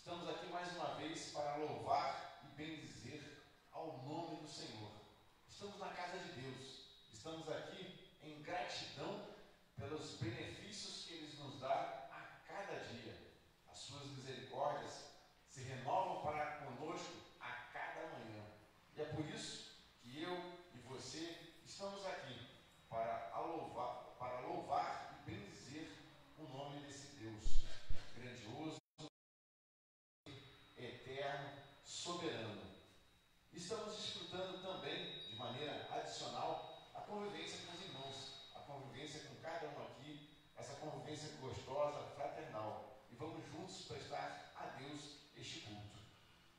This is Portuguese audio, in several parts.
Estamos aqui mais uma vez para louvar e bendizer ao nome do Senhor. Estamos na casa de Deus. Estamos aqui em gratidão pelos benefícios que Ele nos dá a cada dia. As suas misericórdias se renovam para conosco a cada manhã. E é por isso que eu e você estamos aqui para louvar e bendizer o nome desse Deus grandioso, eterno, soberano. Estamos desfrutando também, de maneira adicional, a convivência com os irmãos, a convivência com cada um aqui, essa convivência gostosa, fraternal. E vamos juntos prestar a Deus este culto.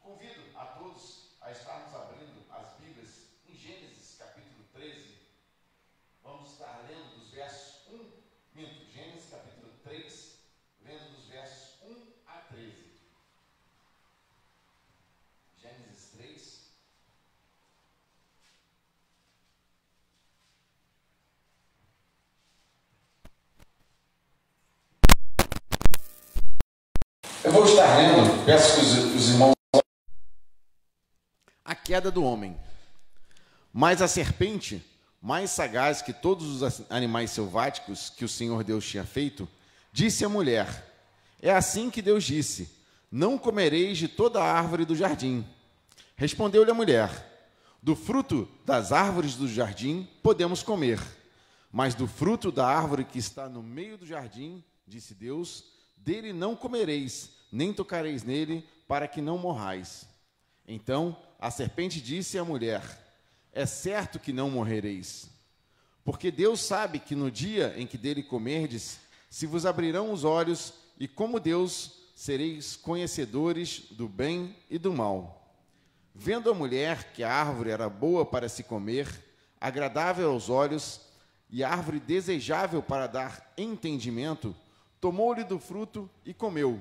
Convido a todos a estarmos abrindo as Bíblias em Gênesis capítulo 13. Vamos estar lendo dos versos Gênesis capítulo 3, lendo dos versos 1 a 13. Gênesis 3. Eu vou estar lendo, peço que os irmãos. A queda do homem. Mas a serpente, mais sagaz que todos os animais selváticos que o Senhor Deus tinha feito, disse à mulher: é assim que Deus disse: não comereis de toda a árvore do jardim. Respondeu-lhe a mulher: do fruto das árvores do jardim podemos comer, mas do fruto da árvore que está no meio do jardim, disse Deus, dele não comereis, nem tocareis nele, para que não morrais. Então a serpente disse à mulher: é certo que não morrereis, porque Deus sabe que no dia em que dele comerdes, se vos abrirão os olhos, e como Deus sereis conhecedores do bem e do mal. Vendo a mulher que a árvore era boa para se comer, agradável aos olhos, e árvore desejável para dar entendimento, tomou-lhe do fruto e comeu,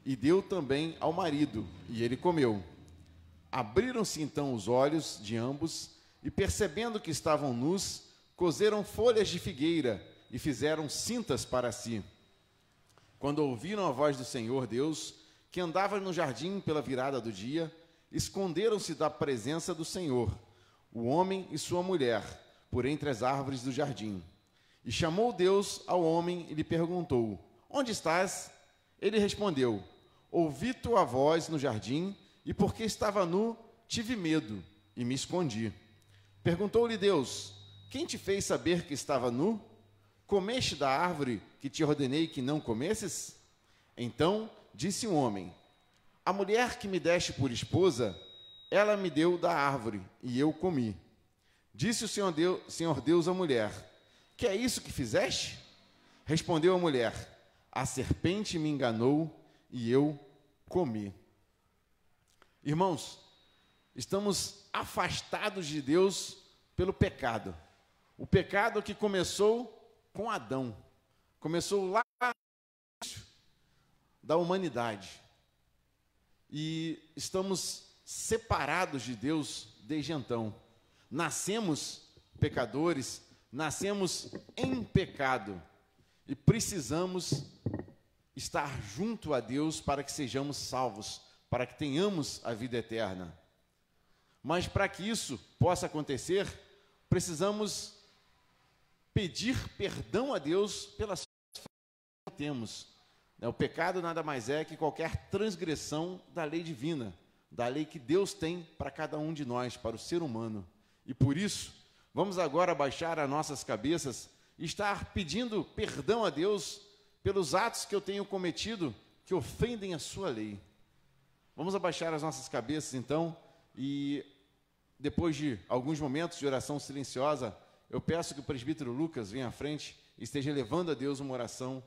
e deu também ao marido, e ele comeu. Abriram-se então os olhos de ambos, e percebendo que estavam nus, coseram folhas de figueira e fizeram cintas para si. Quando ouviram a voz do Senhor Deus, que andava no jardim pela virada do dia, esconderam-se da presença do Senhor, o homem e sua mulher, por entre as árvores do jardim. E chamou Deus ao homem e lhe perguntou: onde estás? Ele respondeu: ouvi tua voz no jardim, e porque estava nu, tive medo e me escondi. Perguntou-lhe Deus: quem te fez saber que estava nu? Comeste da árvore que te ordenei que não comesses? Então disse o homem: a mulher que me deste por esposa, ela me deu da árvore, e eu comi. Disse o Senhor Deus à mulher: que é isso que fizeste? Respondeu a mulher: a serpente me enganou, e eu comi. Irmãos, estamos afastados de Deus pelo pecado. O pecado que começou com Adão. Começou lá no início da humanidade. E estamos separados de Deus desde então. Nascemos pecadores, nascemos em pecado. E precisamos estar junto a Deus para que sejamos salvos, para que tenhamos a vida eterna. Mas para que isso possa acontecer, precisamos pedir perdão a Deus pelas falhas que temos. O pecado nada mais é que qualquer transgressão da lei divina, da lei que Deus tem para cada um de nós, para o ser humano. E por isso, vamos agora abaixar as nossas cabeças e estar pedindo perdão a Deus pelos atos que eu tenho cometido que ofendem a sua lei. Vamos abaixar as nossas cabeças, então, e depois de alguns momentos de oração silenciosa, eu peço que o presbítero Lucas venha à frente e esteja levando a Deus uma oração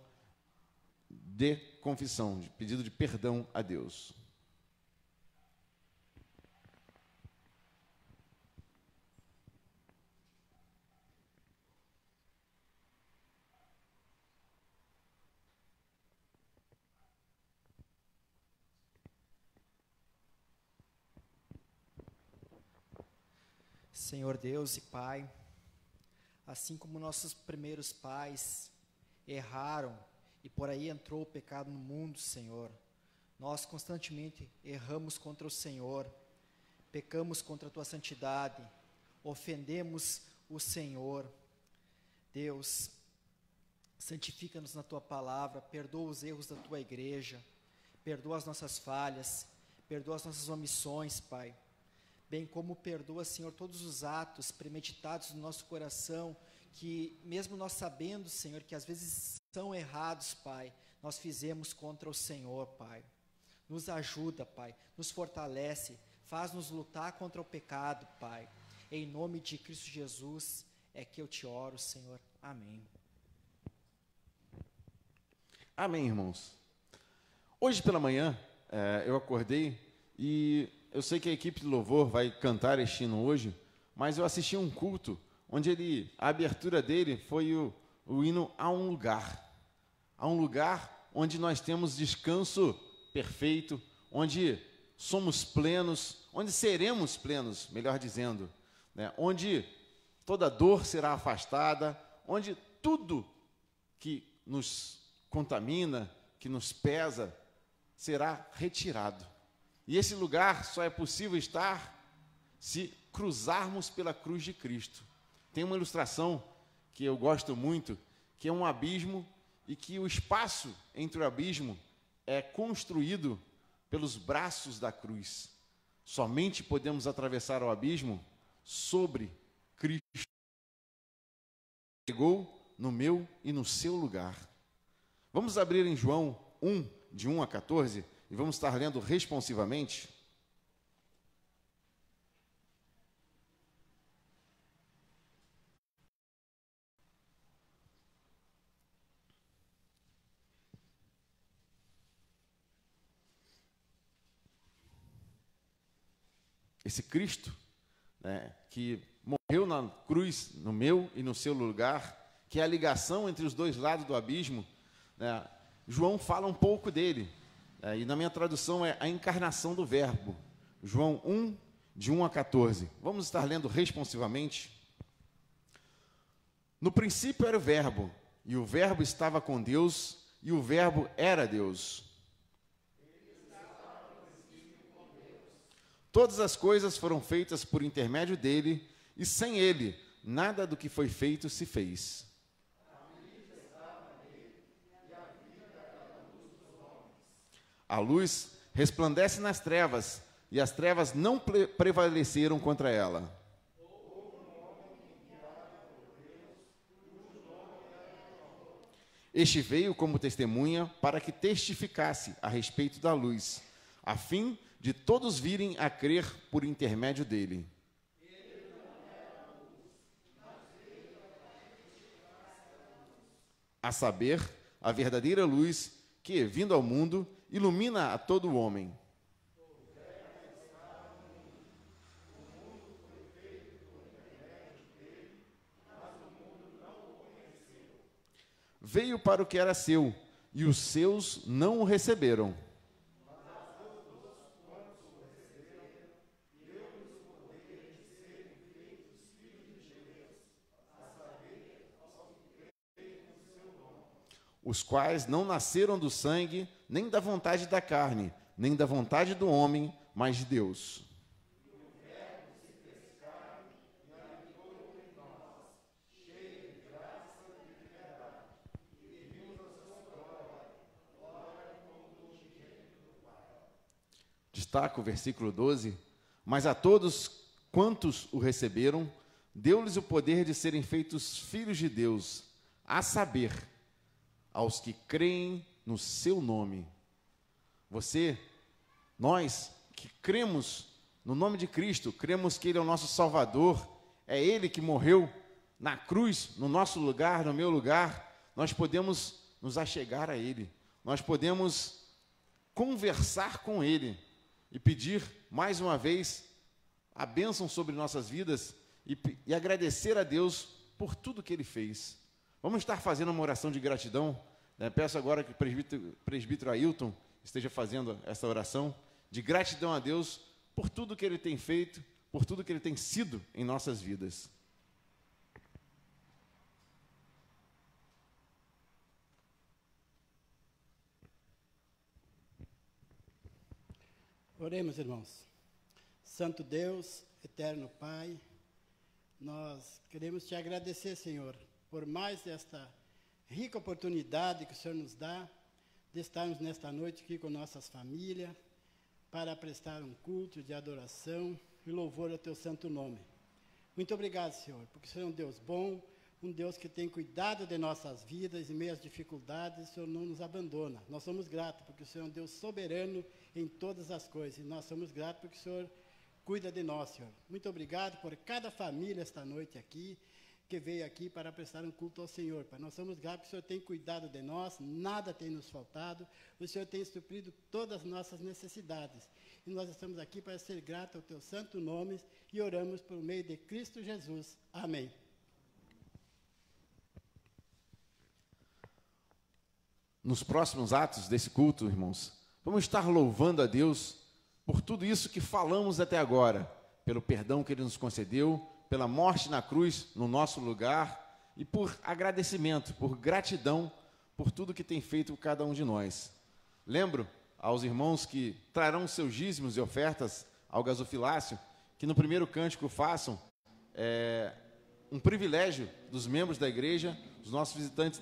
de confissão, de pedido de perdão a Deus. Senhor Deus e Pai, assim como nossos primeiros pais erraram e por aí entrou o pecado no mundo, Senhor, Nós constantemente erramos contra o Senhor, pecamos contra a tua santidade, ofendemos o Senhor. Deus, santifica-nos na tua palavra, perdoa os erros da tua igreja, perdoa as nossas falhas, perdoa as nossas omissões, Pai. Bem como perdoa, Senhor, todos os atos premeditados no nosso coração, que mesmo nós sabendo, Senhor, que às vezes são errados, Pai, nós fizemos contra o Senhor, Pai. Nos ajuda, Pai, nos fortalece, faz-nos lutar contra o pecado, Pai. Em nome de Cristo Jesus é que eu te oro, Senhor. Amém. Amém, irmãos. Hoje pela manhã, eu acordei e eu sei que a equipe de louvor vai cantar este hino hoje, mas eu assisti um culto onde a abertura dele foi o hino A um Lugar. A um lugar onde nós temos descanso perfeito, onde somos plenos, onde seremos plenos, melhor dizendo, né? Onde toda dor será afastada, onde tudo que nos contamina, que nos pesa, será retirado. E esse lugar só é possível estar se cruzarmos pela cruz de Cristo. Tem uma ilustração que eu gosto muito, que é um abismo e que o espaço entre o abismo é construído pelos braços da cruz. Somente podemos atravessar o abismo sobre Cristo. Chegou no meu e no seu lugar. Vamos abrir em João 1, de 1 a 14, e vamos estar lendo responsivamente. Esse Cristo, né, que morreu na cruz, no meu e no seu lugar, que é a ligação entre os dois lados do abismo, né, João fala um pouco dele, e na minha tradução é a encarnação do Verbo. João 1, de 1 a 14. Vamos estar lendo responsivamente. No princípio era o Verbo, e o Verbo estava com Deus, e o Verbo era Deus. Todas as coisas foram feitas por intermédio dele, e sem ele, nada do que foi feito se fez. A luz resplandece nas trevas, e as trevas não prevaleceram contra ela. Este veio como testemunha para que testificasse a respeito da luz, a fim de todos virem a crer por intermédio dele. A saber, a verdadeira luz que, vindo ao mundo, ilumina a todo homem. Veio para o que era seu, e os seus não o receberam. Os quais não nasceram do sangue, nem da vontade da carne, nem da vontade do homem, mas de Deus. Destaca o versículo 12. Mas a todos quantos o receberam, deu-lhes o poder de serem feitos filhos de Deus, a saber, aos que creem no seu nome. Nós que cremos no nome de Cristo, cremos que Ele é o nosso Salvador, é Ele que morreu na cruz, no nosso lugar, no meu lugar, nós podemos nos achegar a Ele, nós podemos conversar com Ele e pedir mais uma vez a bênção sobre nossas vidas e agradecer a Deus por tudo que Ele fez. Vamos estar fazendo uma oração de gratidão, né? Peço agora que o presbítero Ailton esteja fazendo essa oração de gratidão a Deus por tudo que Ele tem feito, por tudo que Ele tem sido em nossas vidas. Oremos, irmãos. Santo Deus, eterno Pai, nós queremos te agradecer, Senhor, por mais esta rica oportunidade que o Senhor nos dá de estarmos nesta noite aqui com nossas famílias para prestar um culto de adoração e louvor ao teu santo nome. Muito obrigado, Senhor, porque o Senhor é um Deus bom, um Deus que tem cuidado de nossas vidas, em meio às dificuldades, o Senhor não nos abandona. Nós somos gratos, porque o Senhor é um Deus soberano em todas as coisas, e nós somos gratos porque o Senhor cuida de nós, Senhor. Muito obrigado por cada família esta noite aqui, que veio aqui para prestar um culto ao Senhor. Pai, nós somos gratos porque o Senhor tem cuidado de nós, nada tem nos faltado, o Senhor tem suprido todas as nossas necessidades. E nós estamos aqui para ser gratos ao teu santo nome e oramos por meio de Cristo Jesus. Amém. Nos próximos atos desse culto, irmãos, vamos estar louvando a Deus por tudo isso que falamos até agora, pelo perdão que Ele nos concedeu, pela morte na cruz no nosso lugar e por agradecimento, por gratidão, por tudo que tem feito cada um de nós. Lembro aos irmãos que trarão seus dízimos e ofertas ao gasofilácio, que no primeiro cântico façam um privilégio dos membros da igreja, os nossos visitantes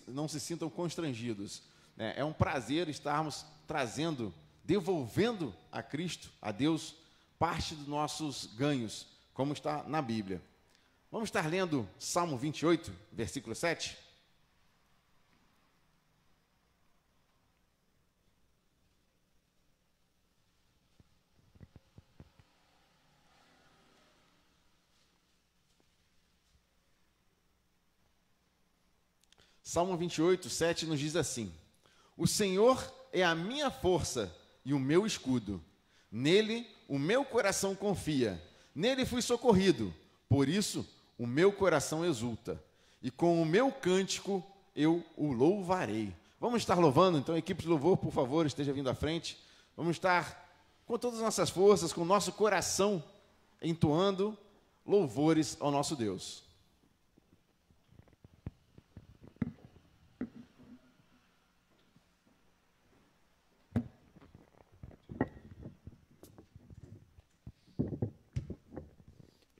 não se sintam constrangidos. É um prazer estarmos trazendo, devolvendo a Cristo, a Deus, parte dos nossos ganhos, como está na Bíblia. Vamos estar lendo Salmo 28, versículo 7. Salmo 28, 7 nos diz assim: O Senhor é a minha força e o meu escudo. Nele o meu coração confia. Nele fui socorrido. Por isso o meu coração exulta. E com o meu cântico eu o louvarei. Vamos estar louvando, então, equipe de louvor, por favor, esteja vindo à frente. Vamos estar com todas as nossas forças, com o nosso coração entoando louvores ao nosso Deus.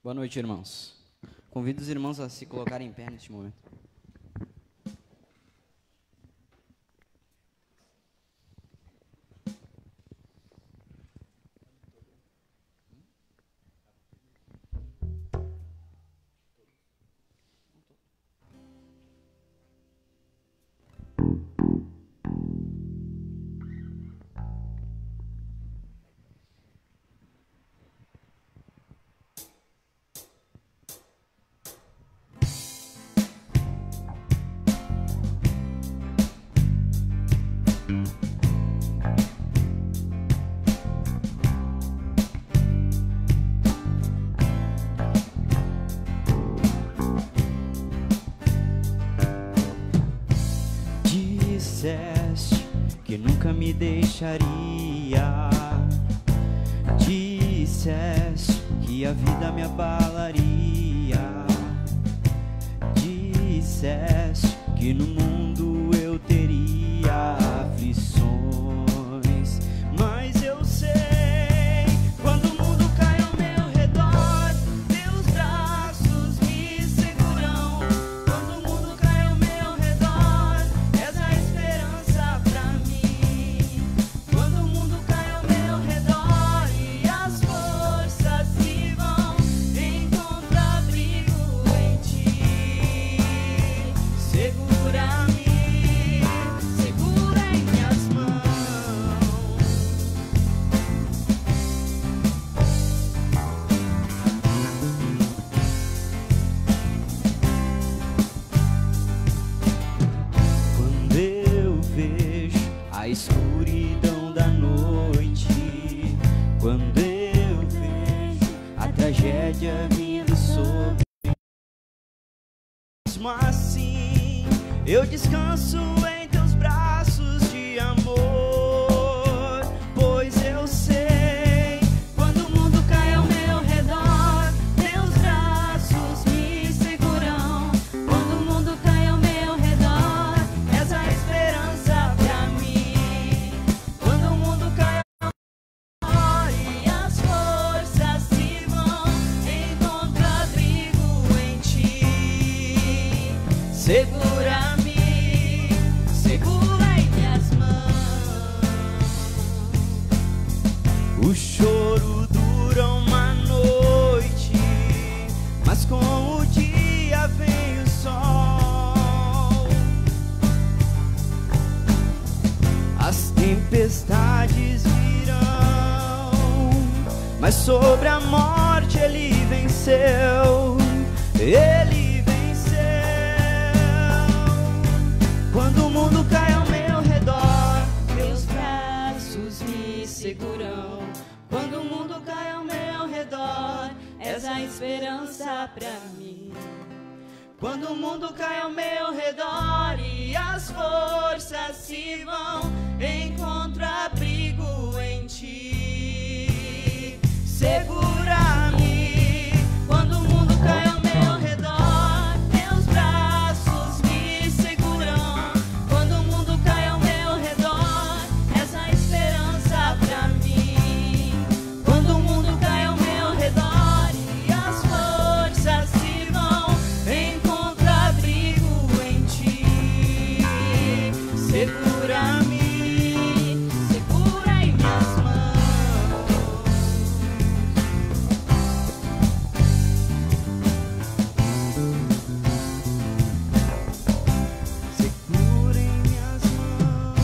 Boa noite, irmãos. Convido os irmãos a se colocarem em pé neste momento. Que nunca me deixaria. Disseste que a vida me abalaria. Disseste que no mundo eu teria aflições. Mas eu sei, quando o mundo cai ao meu redor, teus braços me seguram. Quando o mundo cai ao meu redor, és a esperança pra mim. Quando o mundo cai ao meu redor e as forças se vão, encontro abrigo em ti. Segura-me, segura em minhas mãos. Quando eu vejo a escuridão da noite, quando eu vejo a tragédia vindo sobre, mesmo assim eu descanso em teus braços de amor, pois eu sei, quando o mundo cai ao meu redor, teus braços me seguram. Quando o mundo cai ao meu redor, és a esperança pra mim. Quando o mundo cai ao meu redor segura-me, segura em minhas mãos. O choro dura uma noite, mas com o dia vem o sol. As tempestades virão, mas sobre a morte ele venceu. Ele venceu. Quando o mundo cai ao meu redor, teus braços me seguram. Quando o mundo cai ao meu redor, és a esperança pra mim. Quando o mundo cai ao meu redor e as forças se vão, encontro abrigo em ti. Segura-me. Quando o mundo cai ao meu redor, teus braços me seguram. Quando o mundo cai ao meu redor, és a esperança pra mim. Quando o mundo cai ao meu redor e as forças se vão, encontro abrigo em ti. Segura-me, segura em minhas mãos. Segura em minhas mãos.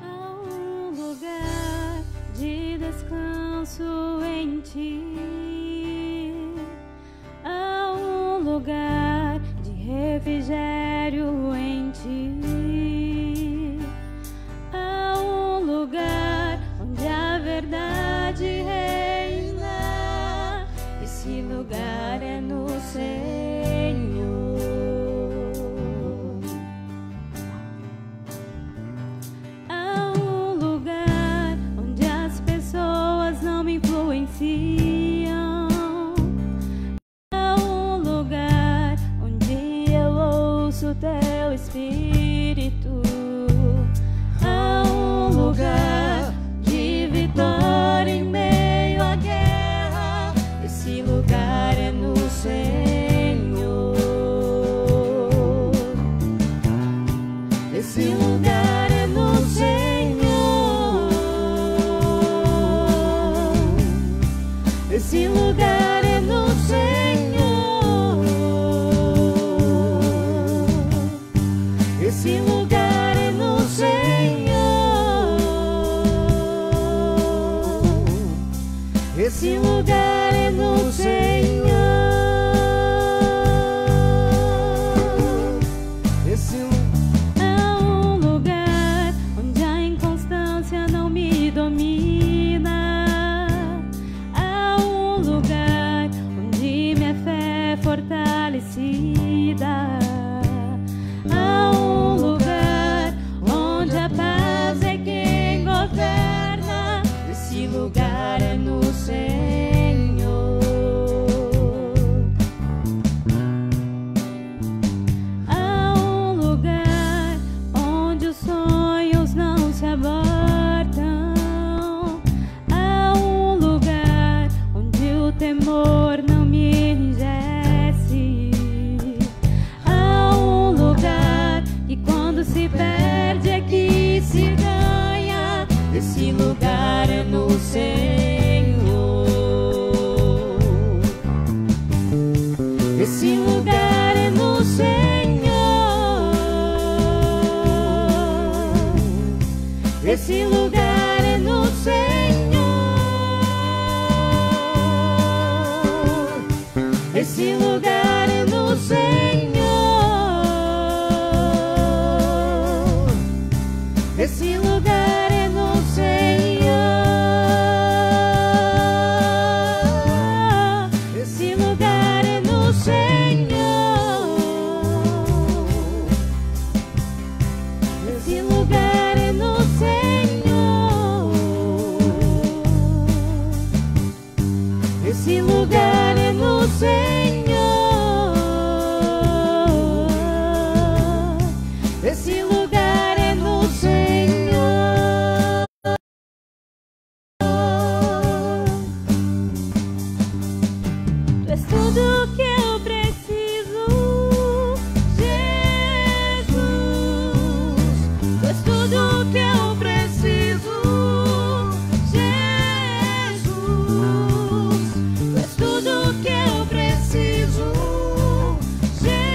Há um lugar de descanso em ti. Há um lugar de refrigério em ti. Há um lugar onde a verdade reina. Esse lugar é no Senhor. Há um lugar onde as pessoas não me influenciam. Há um lugar onde eu ouço teu Espírito. Há um lugar de vitória em meio à guerra. Esse lugar é no Senhor. Esse lugar é no Senhor. Esse lugar é no Senhor. Esse lugar é no Senhor. Esse lugar é no Senhor. Esse Há um lugar onde a inconstância não me domina. Há um lugar onde minha fé é fortalecida. Há um lugar onde a paz é quem governa. Esse lugar é no Senhor. Há um lugar onde os sonhos não se abortam. Há um lugar onde o temor não me enrijece. Há um lugar que quando se perde é que se ganha. Esse lugar é no Senhor. Esse lugar é no Senhor. Esse lugar é no Senhor. Esse lugar é no Senhor. Esse lugar é no Senhor. Esse lugar é no Senhor. Esse lugar é no Senhor. Esse lugar é no Senhor. Esse lugar é no Senhor. Tu és tudo que eu preciso, Jesus. Tu és tudo que eu preciso, Jesus. Tu és tudo que eu preciso, Jesus.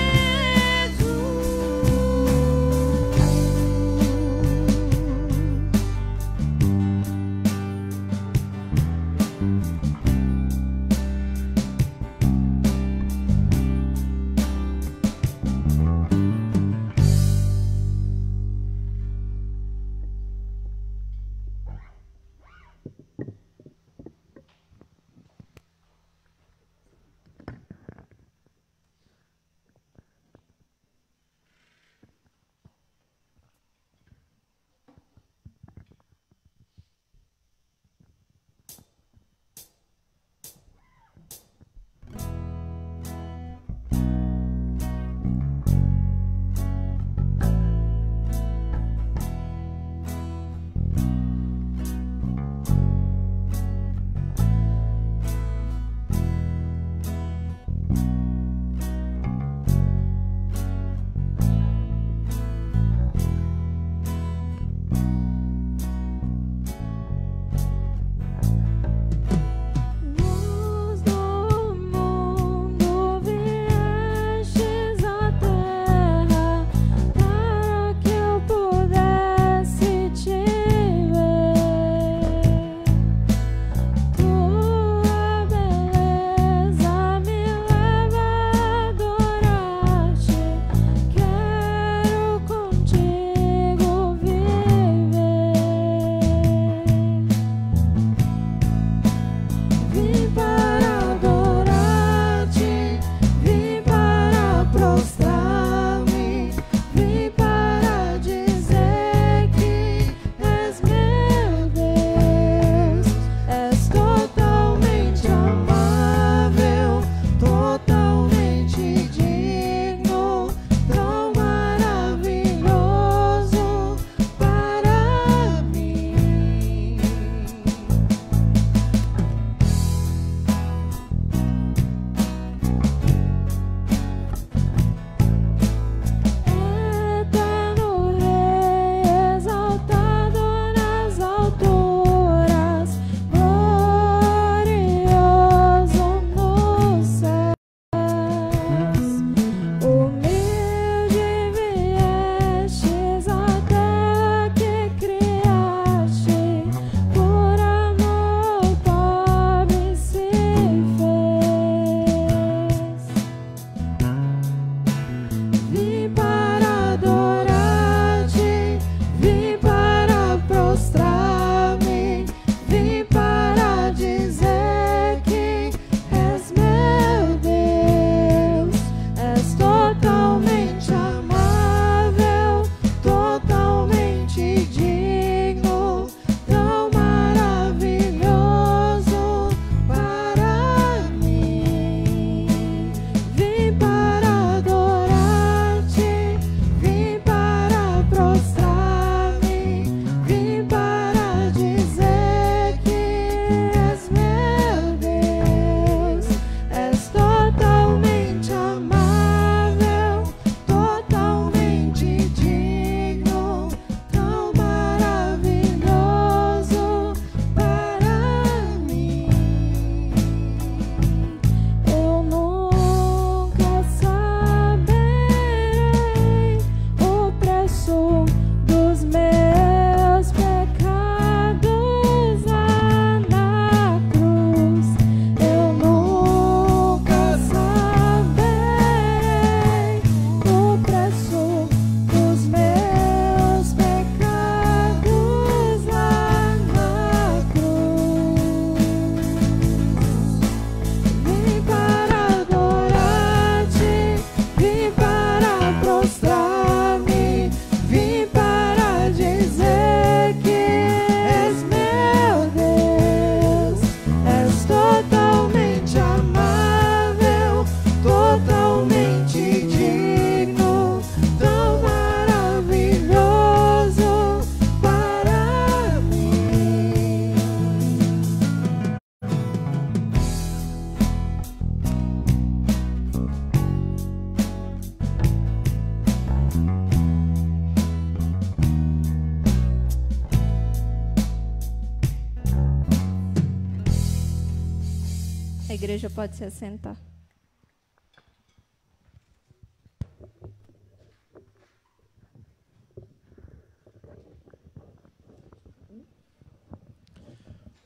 igreja pode se assentar.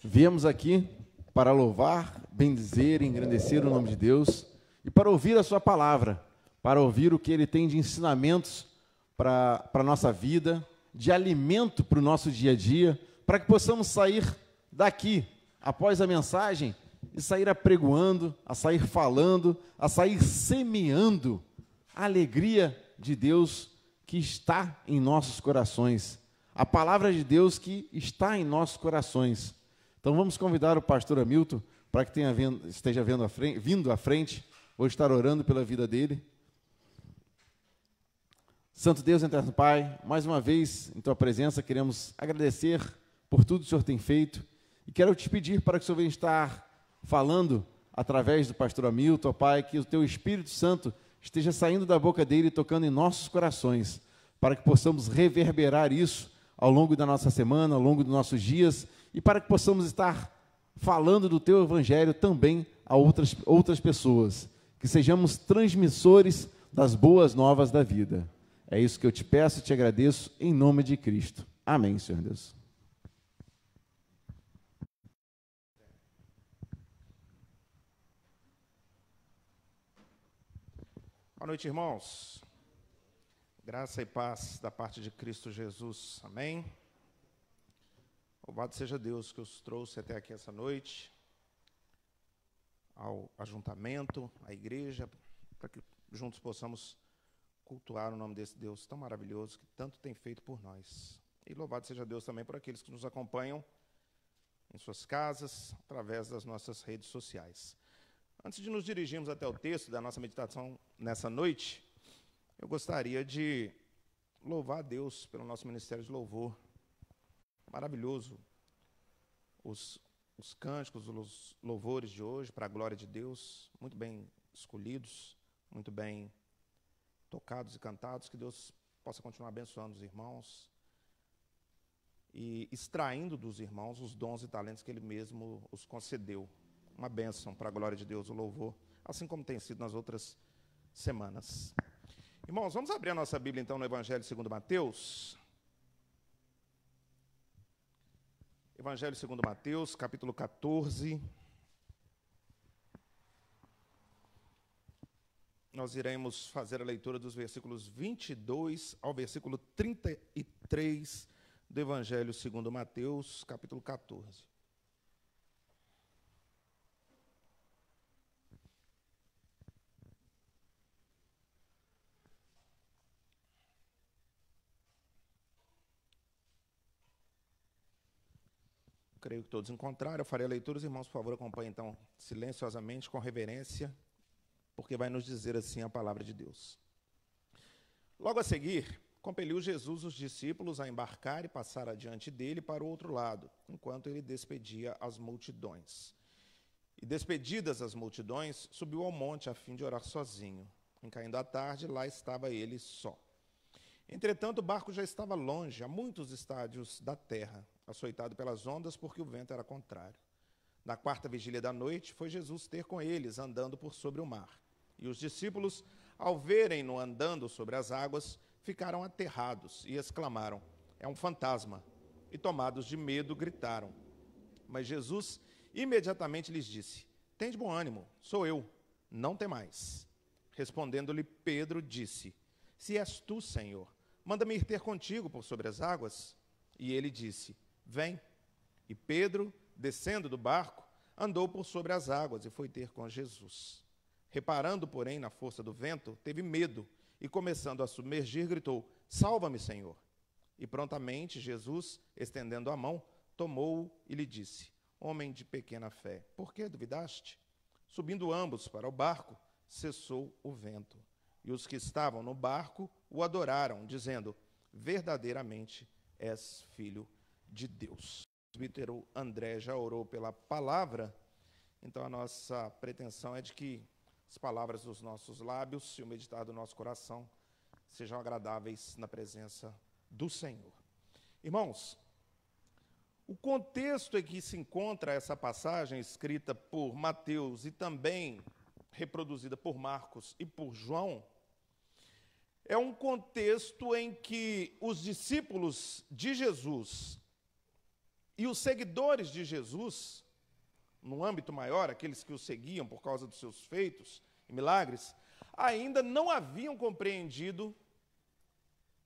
Viemos aqui para louvar, bendizer e engrandecer o nome de Deus e para ouvir a sua palavra, para ouvir o que Ele tem de ensinamentos para a nossa vida, de alimento para o nosso dia a dia, para que possamos sair daqui, após a mensagem, e sair apregoando, a sair falando, a sair semeando a alegria de Deus que está em nossos corações, a palavra de Deus que está em nossos corações. Então vamos convidar o pastor Hamilton para que esteja vindo à frente, vou estar orando pela vida dele. Santo Deus, eterno Pai, mais uma vez em Tua presença queremos agradecer por tudo que o Senhor tem feito e quero te pedir para que o Senhor venha estar falando através do pastor Hamilton, ó Pai, que o Teu Espírito Santo esteja saindo da boca dele e tocando em nossos corações, para que possamos reverberar isso ao longo da nossa semana, ao longo dos nossos dias, e para que possamos estar falando do Teu Evangelho também a outras pessoas, que sejamos transmissores das boas novas da vida. É isso que eu te peço e te agradeço em nome de Cristo. Amém, Senhor Deus. Boa noite, irmãos. Graça e paz da parte de Cristo Jesus. Amém. Louvado seja Deus que os trouxe até aqui essa noite, ao ajuntamento, à igreja, para que juntos possamos cultuar o nome desse Deus tão maravilhoso que tanto tem feito por nós. E louvado seja Deus também por aqueles que nos acompanham em suas casas, através das nossas redes sociais. Antes de nos dirigirmos até o texto da nossa meditação nessa noite, eu gostaria de louvar a Deus pelo nosso ministério de louvor. Maravilhoso os cânticos, os louvores de hoje para a glória de Deus, muito bem escolhidos, muito bem tocados e cantados. Que Deus possa continuar abençoando os irmãos e extraindo dos irmãos os dons e talentos que Ele mesmo os concedeu. Uma bênção para a glória de Deus, o louvor, assim como tem sido nas outras semanas. Irmãos, vamos abrir a nossa Bíblia então no Evangelho segundo Mateus. Evangelho segundo Mateus, capítulo 14. Nós iremos fazer a leitura dos versículos 22 ao versículo 33 do Evangelho segundo Mateus, capítulo 14. Creio que todos encontraram. Eu farei a leitura. Os irmãos, por favor, acompanhem então silenciosamente, com reverência, porque vai nos dizer assim a palavra de Deus. Logo a seguir, compeliu Jesus os discípulos a embarcar e passar adiante dele para o outro lado, enquanto ele despedia as multidões. E despedidas as multidões, subiu ao monte a fim de orar sozinho. Em caindo a tarde, lá estava ele só. Entretanto, o barco já estava longe, a muitos estádios da terra, açoitado pelas ondas, porque o vento era contrário. Na quarta vigília da noite, foi Jesus ter com eles, andando por sobre o mar. E os discípulos, ao verem-no andando sobre as águas, ficaram aterrados e exclamaram: é um fantasma. E tomados de medo, gritaram. Mas Jesus imediatamente lhes disse: tende bom ânimo, sou eu, não temais. Respondendo-lhe Pedro, disse: se és tu, Senhor, manda-me ir ter contigo por sobre as águas. E ele disse: vem. E Pedro, descendo do barco, andou por sobre as águas e foi ter com Jesus. Reparando, porém, na força do vento, teve medo e, começando a submergir, gritou: salva-me, Senhor. E prontamente Jesus, estendendo a mão, tomou-o e lhe disse: homem de pequena fé, por que duvidaste? Subindo ambos para o barco, cessou o vento. E os que estavam no barco o adoraram, dizendo: verdadeiramente és filho de Deus. O presbítero André já orou pela palavra, então a nossa pretensão é de que as palavras dos nossos lábios e o meditar do nosso coração sejam agradáveis na presença do Senhor. Irmãos, O contexto em que se encontra essa passagem escrita por Mateus e também reproduzida por Marcos e por João, é um contexto em que os discípulos de Jesus e os seguidores de Jesus, no âmbito maior, aqueles que o seguiam por causa dos seus feitos e milagres, ainda não haviam compreendido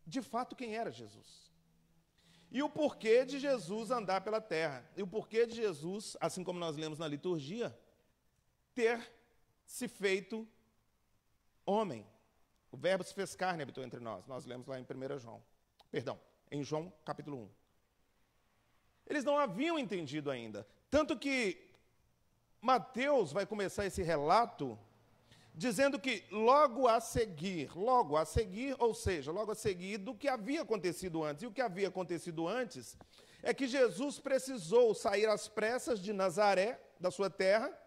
de fato quem era Jesus. E o porquê de Jesus andar pela terra. E o porquê de Jesus, assim como nós lemos na liturgia, ter se feito homem. O verbo se fez carne e habitou entre nós. Nós lemos lá em 1 João. Perdão, em João capítulo 1. Eles não haviam entendido ainda. Tanto que Mateus vai começar esse relato dizendo que logo a seguir, ou seja, logo a seguir do que havia acontecido antes. E o que havia acontecido antes é que Jesus precisou sair às pressas de Nazaré, da sua terra,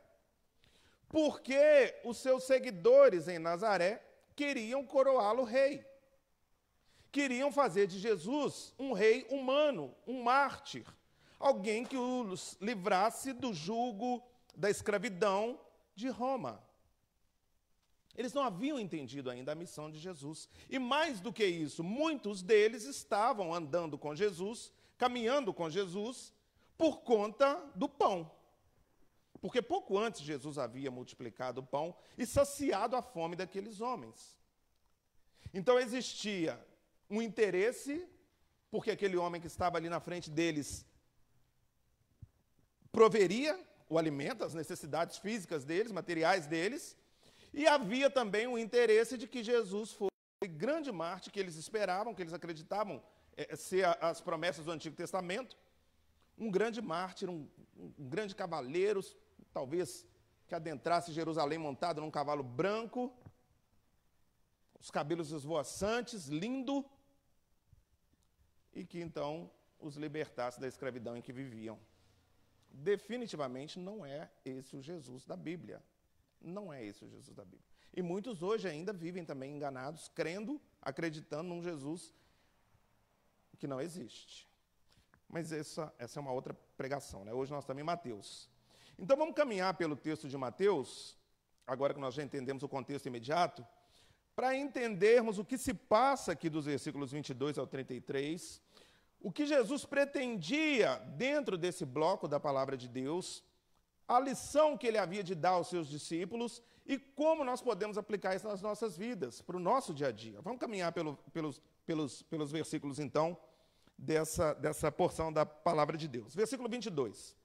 porque os seus seguidores em Nazaré queriam coroá-lo rei. Queriam fazer de Jesus um rei humano, um mártir, alguém que os livrasse do jugo da escravidão de Roma. Eles não haviam entendido ainda a missão de Jesus. E mais do que isso, muitos deles estavam andando com Jesus, caminhando com Jesus, por conta do pão. Porque pouco antes Jesus havia multiplicado o pão e saciado a fome daqueles homens. Então existia um interesse, porque aquele homem que estava ali na frente deles proveria o alimento, as necessidades físicas deles, materiais deles, e havia também o interesse de que Jesus fosse o grande mártir que eles esperavam, que eles acreditavam ser as promessas do Antigo Testamento, um grande mártir, um grande cavaleiro, talvez que adentrasse Jerusalém montado num cavalo branco, os cabelos esvoaçantes, lindo, e que então os libertasse da escravidão em que viviam. Definitivamente não é esse o Jesus da Bíblia. Não é esse o Jesus da Bíblia. E muitos hoje ainda vivem também enganados, crendo, acreditando num Jesus que não existe. Mas essa é uma outra pregação, né? Hoje nós estamos em Mateus. Então vamos caminhar pelo texto de Mateus, agora que nós já entendemos o contexto imediato, para entendermos o que se passa aqui dos versículos 22 ao 33, o que Jesus pretendia dentro desse bloco da palavra de Deus, a lição que ele havia de dar aos seus discípulos e como nós podemos aplicar isso nas nossas vidas, para o nosso dia a dia. Vamos caminhar pelos versículos, então, dessa porção da palavra de Deus. Versículo 22.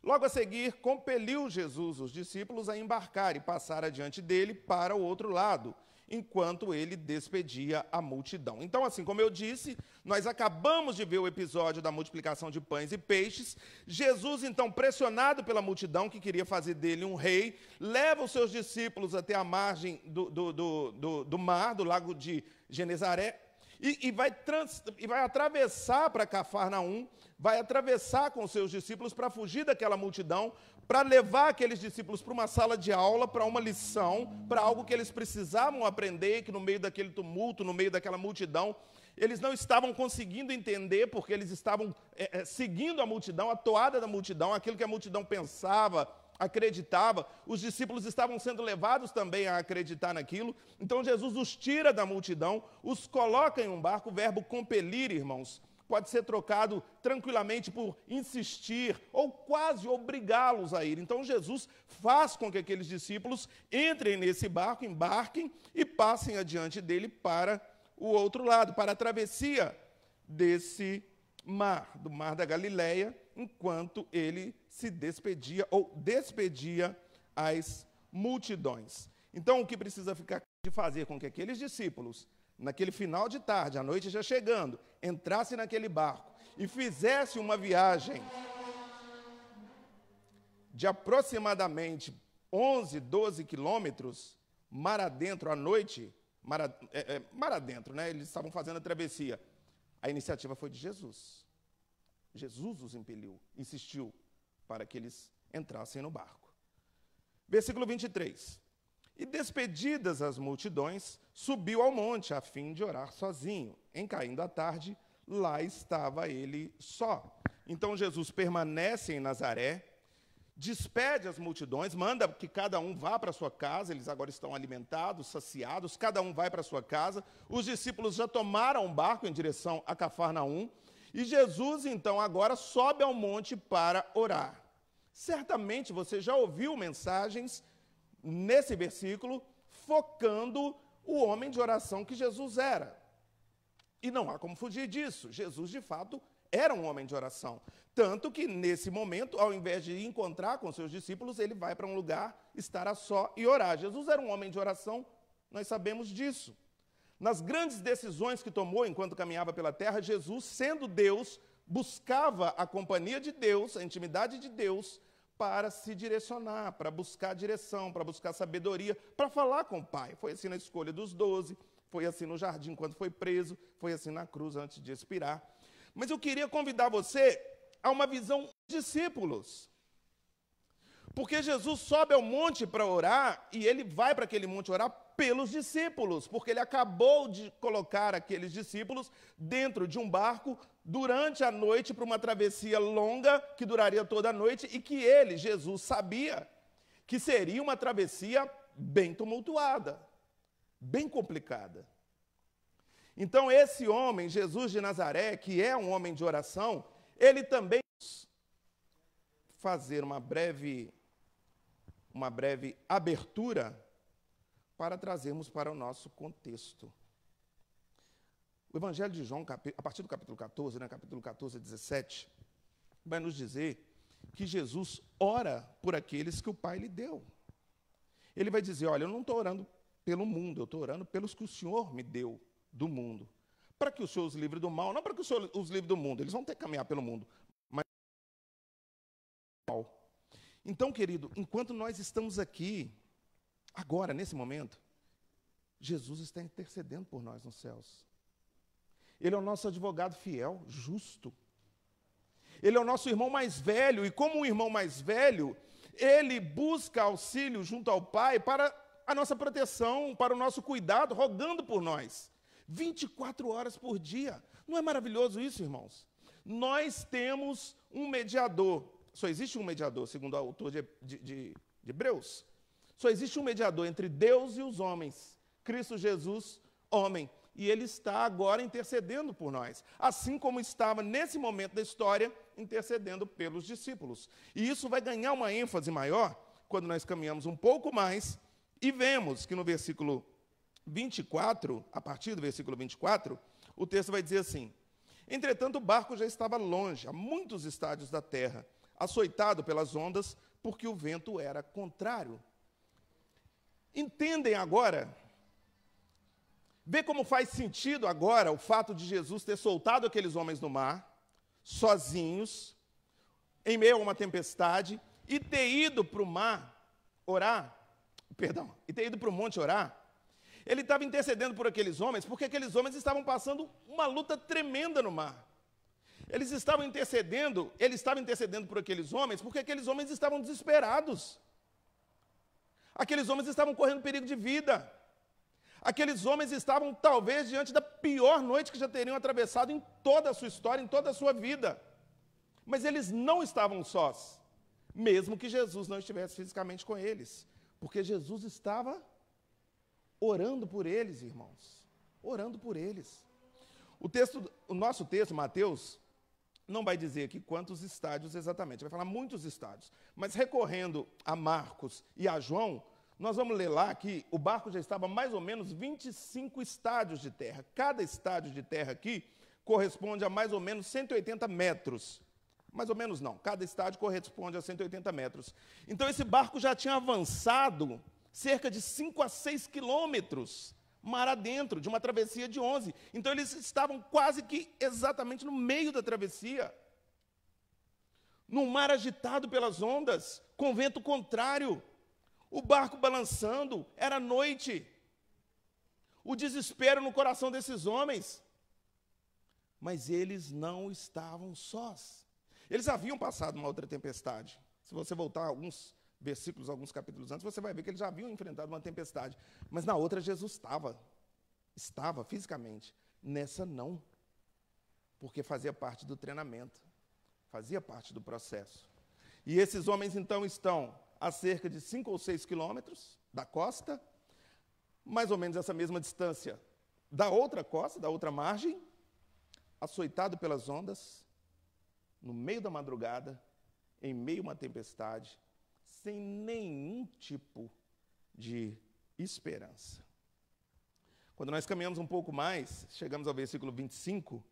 Logo a seguir, compeliu Jesus os discípulos a embarcar e passar adiante dele para o outro lado, enquanto ele despedia a multidão. Então, assim como eu disse, nós acabamos de ver o episódio da multiplicação de pães e peixes. Jesus, então, pressionado pela multidão que queria fazer dele um rei, leva os seus discípulos até a margem do mar, do lago de Genezaré, e vai atravessar para Cafarnaum, vai atravessar com os seus discípulos para fugir daquela multidão, para levar aqueles discípulos para uma sala de aula, para uma lição, para algo que eles precisavam aprender, que no meio daquele tumulto, no meio daquela multidão, eles não estavam conseguindo entender, porque eles estavam seguindo a multidão, a toada da multidão, aquilo que a multidão pensava, acreditava. Os discípulos estavam sendo levados também a acreditar naquilo. Então Jesus os tira da multidão, os coloca em um barco. O verbo compelir, irmãos, pode ser trocado tranquilamente por insistir ou quase obrigá-los a ir. Então Jesus faz com que aqueles discípulos entrem nesse barco, embarquem e passem adiante dele para o outro lado, para a travessia desse mar, do mar da Galileia, enquanto ele se despedia ou despedia as multidões. Então o que precisa ficar de fazer com que aqueles discípulos, naquele final de tarde, a noite já chegando, entrasse naquele barco e fizesse uma viagem de aproximadamente 11, 12 quilômetros, mar adentro à noite, mar adentro, né? Eles estavam fazendo a travessia. A iniciativa foi de Jesus. Jesus os impeliu, insistiu para que eles entrassem no barco. Versículo 23. E despedidas as multidões, subiu ao monte a fim de orar sozinho. Em caindo a tarde, lá estava ele só. Então Jesus permanece em Nazaré, despede as multidões, manda que cada um vá para a sua casa, eles agora estão alimentados, saciados, cada um vai para a sua casa. Os discípulos já tomaram um barco em direção a Cafarnaum, e Jesus, então, agora sobe ao monte para orar. Certamente você já ouviu mensagens nesse versículo focando o homem de oração que Jesus era. E não há como fugir disso. Jesus, de fato, era um homem de oração. Tanto que, nesse momento, ao invés de encontrar com seus discípulos, ele vai para um lugar, estar a só e orar. Jesus era um homem de oração, nós sabemos disso. Nas grandes decisões que tomou enquanto caminhava pela terra, Jesus, sendo Deus, buscava a companhia de Deus, a intimidade de Deus, para se direcionar, para buscar direção, para buscar sabedoria, para falar com o Pai. Foi assim na escolha dos 12, foi assim no jardim quando foi preso, foi assim na cruz antes de expirar. Mas eu queria convidar você a uma visão dos discípulos. Porque Jesus sobe ao monte para orar, e ele vai para aquele monte orar pelos discípulos, porque ele acabou de colocar aqueles discípulos dentro de um barco durante a noite para uma travessia longa, que duraria toda a noite, e que ele, Jesus, sabia que seria uma travessia bem tumultuada, bem complicada. Então, esse homem, Jesus de Nazaré, que é um homem de oração, ele também fazer uma breve abertura para trazermos para o nosso contexto. O Evangelho de João, a partir do capítulo 14, capítulo 14, 17, vai nos dizer que Jesus ora por aqueles que o Pai lhe deu. Ele vai dizer, olha, eu não estou orando pelo mundo, eu estou orando pelos que o Senhor me deu do mundo. Para que o Senhor os livre do mal, não para que o Senhor os livre do mundo, eles vão ter que caminhar pelo mundo, mas mal. Então, querido, enquanto nós estamos aqui, agora, nesse momento, Jesus está intercedendo por nós nos céus. Ele é o nosso advogado fiel, justo. Ele é o nosso irmão mais velho, e como um irmão mais velho, ele busca auxílio junto ao Pai para a nossa proteção, para o nosso cuidado, rogando por nós. 24 horas por dia. Não é maravilhoso isso, irmãos? Nós temos um mediador. Só existe um mediador, segundo o autor de Hebreus. Só existe um mediador entre Deus e os homens. Cristo Jesus, homem. E ele está agora intercedendo por nós. Assim como estava nesse momento da história, intercedendo pelos discípulos. E isso vai ganhar uma ênfase maior quando nós caminhamos um pouco mais e vemos que no versículo 24, a partir do versículo 24, o texto vai dizer assim: entretanto, o barco já estava longe, a muitos estádios da terra, açoitado pelas ondas, porque o vento era contrário. Entendem agora? Vê como faz sentido agora o fato de Jesus ter soltado aqueles homens no mar, sozinhos, em meio a uma tempestade, e ter ido para o mar orar, e ter ido para o monte orar. Ele estava intercedendo por aqueles homens, porque aqueles homens estavam passando uma luta tremenda no mar. Ele estava intercedendo por aqueles homens, porque aqueles homens estavam desesperados. Aqueles homens estavam correndo perigo de vida. Aqueles homens estavam, talvez, diante da pior noite que já teriam atravessado em toda a sua história, em toda a sua vida. Mas eles não estavam sós, mesmo que Jesus não estivesse fisicamente com eles, porque Jesus estava orando por eles, irmãos, orando por eles. O nosso texto, Mateus, não vai dizer aqui quantos estádios exatamente, vai falar muitos estádios, mas recorrendo a Marcos e a João, nós vamos ler lá que o barco já estava a mais ou menos 25 estádios de terra. Cada estádio de terra aqui corresponde a mais ou menos 180 metros. Mais ou menos não, cada estádio corresponde a 180 metros. Então esse barco já tinha avançado cerca de 5 a 6 quilômetros mar adentro, de uma travessia de 11. Então eles estavam quase que exatamente no meio da travessia. Num mar agitado pelas ondas, com vento contrário. O barco balançando, era noite. O desespero no coração desses homens. Mas eles não estavam sós. Eles haviam passado uma outra tempestade. Se você voltar alguns versículos, alguns capítulos antes, você vai ver que eles já haviam enfrentado uma tempestade. Mas na outra Jesus estava fisicamente. Nessa não, porque fazia parte do treinamento. Fazia parte do processo. E esses homens, então, estão a cerca de 5 ou 6 quilômetros da costa, mais ou menos essa mesma distância da outra costa, da outra margem, açoitado pelas ondas, no meio da madrugada, em meio a uma tempestade, sem nenhum tipo de esperança. Quando nós caminhamos um pouco mais, chegamos ao versículo 25,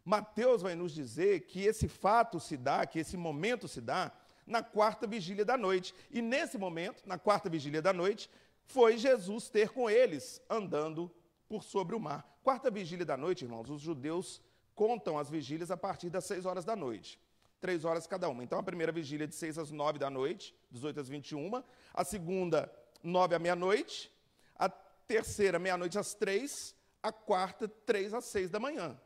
Mateus vai nos dizer que esse fato se dá, que esse momento se dá na quarta vigília da noite. E nesse momento, na quarta vigília da noite, foi Jesus ter com eles, andando por sobre o mar. Quarta vigília da noite, irmãos, os judeus contam as vigílias a partir das 6 horas da noite. 3 horas cada uma. Então, a primeira vigília é de 6 às 9 da noite, 18 às 21. A segunda, 9 à meia-noite. A terceira, meia-noite às 3. A quarta, 3 às 6 da manhã.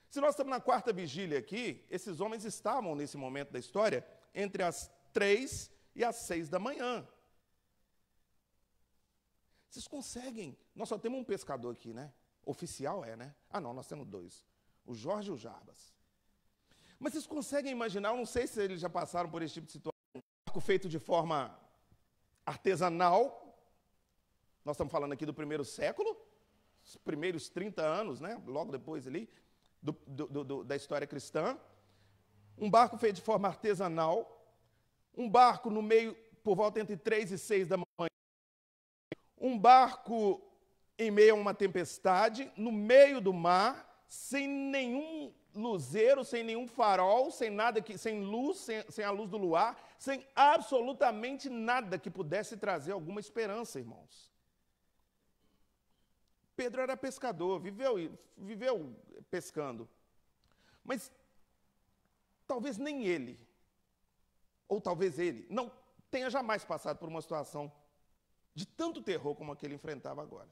Se nós estamos na quarta vigília aqui, esses homens estavam, nesse momento da história, entre as 3 e as 6 da manhã. Vocês conseguem? Nós só temos um pescador aqui, né? Oficial né? Ah, não, nós temos 2. O Jorge e o Jarbas. Mas vocês conseguem imaginar, eu não sei se eles já passaram por esse tipo de situação, um barco feito de forma artesanal. Nós estamos falando aqui do primeiro século, os primeiros 30 anos, né? Logo depois ali, da história cristã. Um barco feito de forma artesanal, um barco no meio, por volta entre 3 e 6 da manhã, um barco em meio a uma tempestade, no meio do mar, sem nenhum luzeiro, sem nenhum farol, sem nada sem luz, sem a luz do luar, sem absolutamente nada que pudesse trazer alguma esperança, irmãos. Pedro era pescador, viveu pescando. Mas talvez nem ele, ou talvez ele, não tenha jamais passado por uma situação de tanto terror como a que ele enfrentava agora.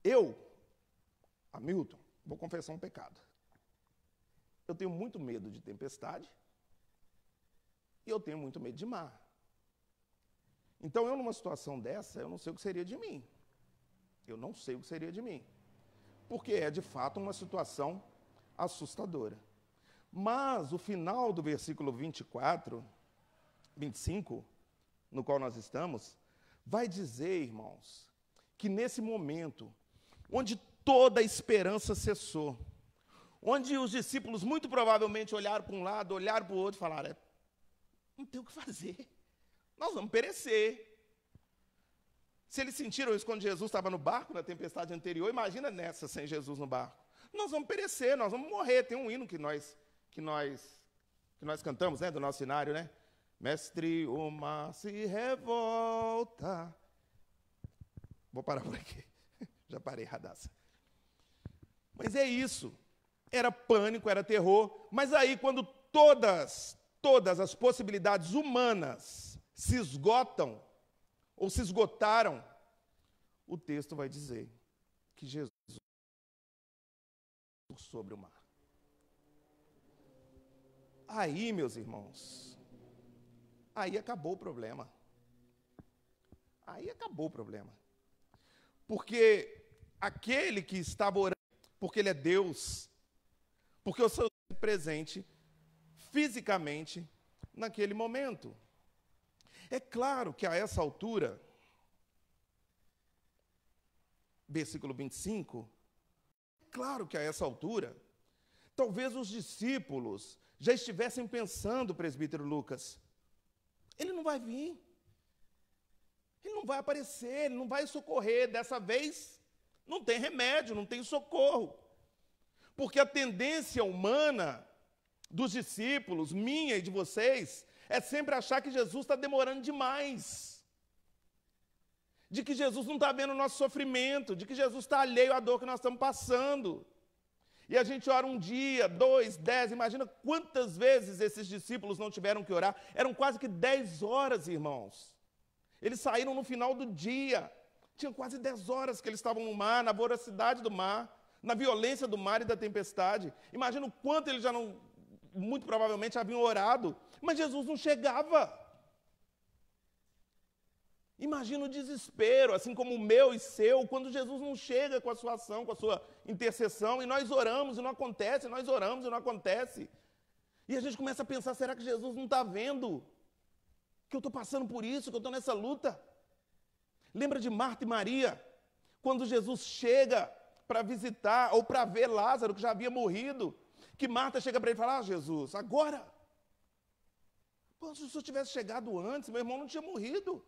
Eu, Hamilton, vou confessar um pecado. Eu tenho muito medo de tempestade e eu tenho muito medo de mar. Então, eu numa situação dessa, eu não sei o que seria de mim. Eu não sei o que seria de mim. Porque é, de fato, uma situação assustadora. Mas o final do versículo 25, no qual nós estamos, vai dizer, irmãos, que nesse momento, onde toda a esperança cessou, onde os discípulos muito provavelmente olharam para um lado, olharam para o outro e falaram, não tem o que fazer, nós vamos perecer. Se eles sentiram isso quando Jesus estava no barco, na tempestade anterior, imagina nessa sem Jesus no barco. Nós vamos perecer, nós vamos morrer. Tem um hino que nós cantamos, né, do nosso cenário, né? Mestre, o mar se revolta. Vou parar por aqui. Já parei, radaça. Mas é isso. Era pânico, era terror. Mas aí, quando todas as possibilidades humanas se esgotam, ou se esgotaram, o texto vai dizer que Jesus por sobre o mar. Aí, meus irmãos, aí acabou o problema. Aí acabou o problema. Porque aquele que estava orando, porque ele é Deus, porque o seu Deus é presente fisicamente naquele momento. É claro que a essa altura, versículo 25, é claro que a essa altura, talvez os discípulos já estivessem pensando, presbítero Lucas, ele não vai vir, ele não vai aparecer, ele não vai socorrer, dessa vez não tem remédio, não tem socorro, porque a tendência humana dos discípulos, minha e de vocês, é sempre achar que Jesus está demorando demais, de que Jesus não está vendo o nosso sofrimento, de que Jesus está alheio à dor que nós estamos passando. E a gente ora um dia, 2, 10, imagina quantas vezes esses discípulos não tiveram que orar. Eram quase que 10 horas, irmãos. Eles saíram no final do dia. Tinha quase 10 horas que eles estavam no mar, na voracidade do mar, na violência do mar e da tempestade. Imagina o quanto eles já não, muito provavelmente, haviam orado. Mas Jesus não chegava. Imagina o desespero, assim como o meu e seu, quando Jesus não chega com a sua ação, com a sua intercessão, e nós oramos e não acontece, nós oramos e não acontece. E a gente começa a pensar, será que Jesus não está vendo que eu estou passando por isso, que eu estou nessa luta? Lembra de Marta e Maria? Quando Jesus chega para visitar ou para ver Lázaro, que já havia morrido, que Marta chega para ele e fala, Jesus, agora? Pô, se o senhor tivesse chegado antes, meu irmão não tinha morrido.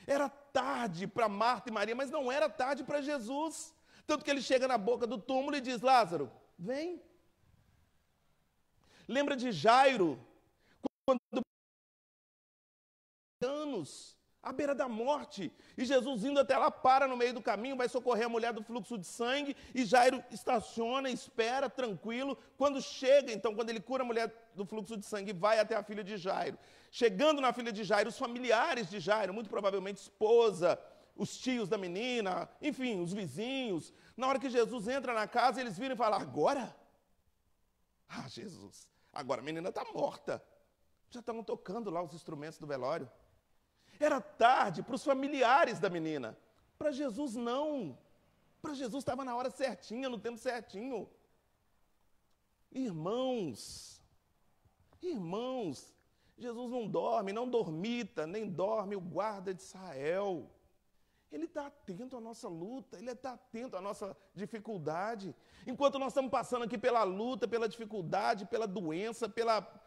Era tarde para Marta e Maria, mas não era tarde para Jesus. Tanto que ele chega na boca do túmulo e diz, Lázaro, vem. Lembra de Jairo, quando anos, à beira da morte, e Jesus indo até lá, para no meio do caminho, vai socorrer a mulher do fluxo de sangue, e Jairo estaciona, espera, tranquilo. Quando chega, então, quando ele cura a mulher do fluxo de sangue, vai até a filha de Jairo. Chegando na filha de Jairo, os familiares de Jairo, muito provavelmente esposa, os tios da menina, enfim, os vizinhos, na hora que Jesus entra na casa, eles viram e falam, agora? Ah, Jesus, agora a menina está morta. Já estavam tocando lá os instrumentos do velório. Era tarde para os familiares da menina. Para Jesus, não. Para Jesus estava na hora certinha, no tempo certinho. Irmãos, Jesus não dorme, não dormita, nem dorme o guarda de Israel. Ele está atento à nossa luta, ele está atento à nossa dificuldade. Enquanto nós estamos passando aqui pela luta, pela dificuldade, pela doença,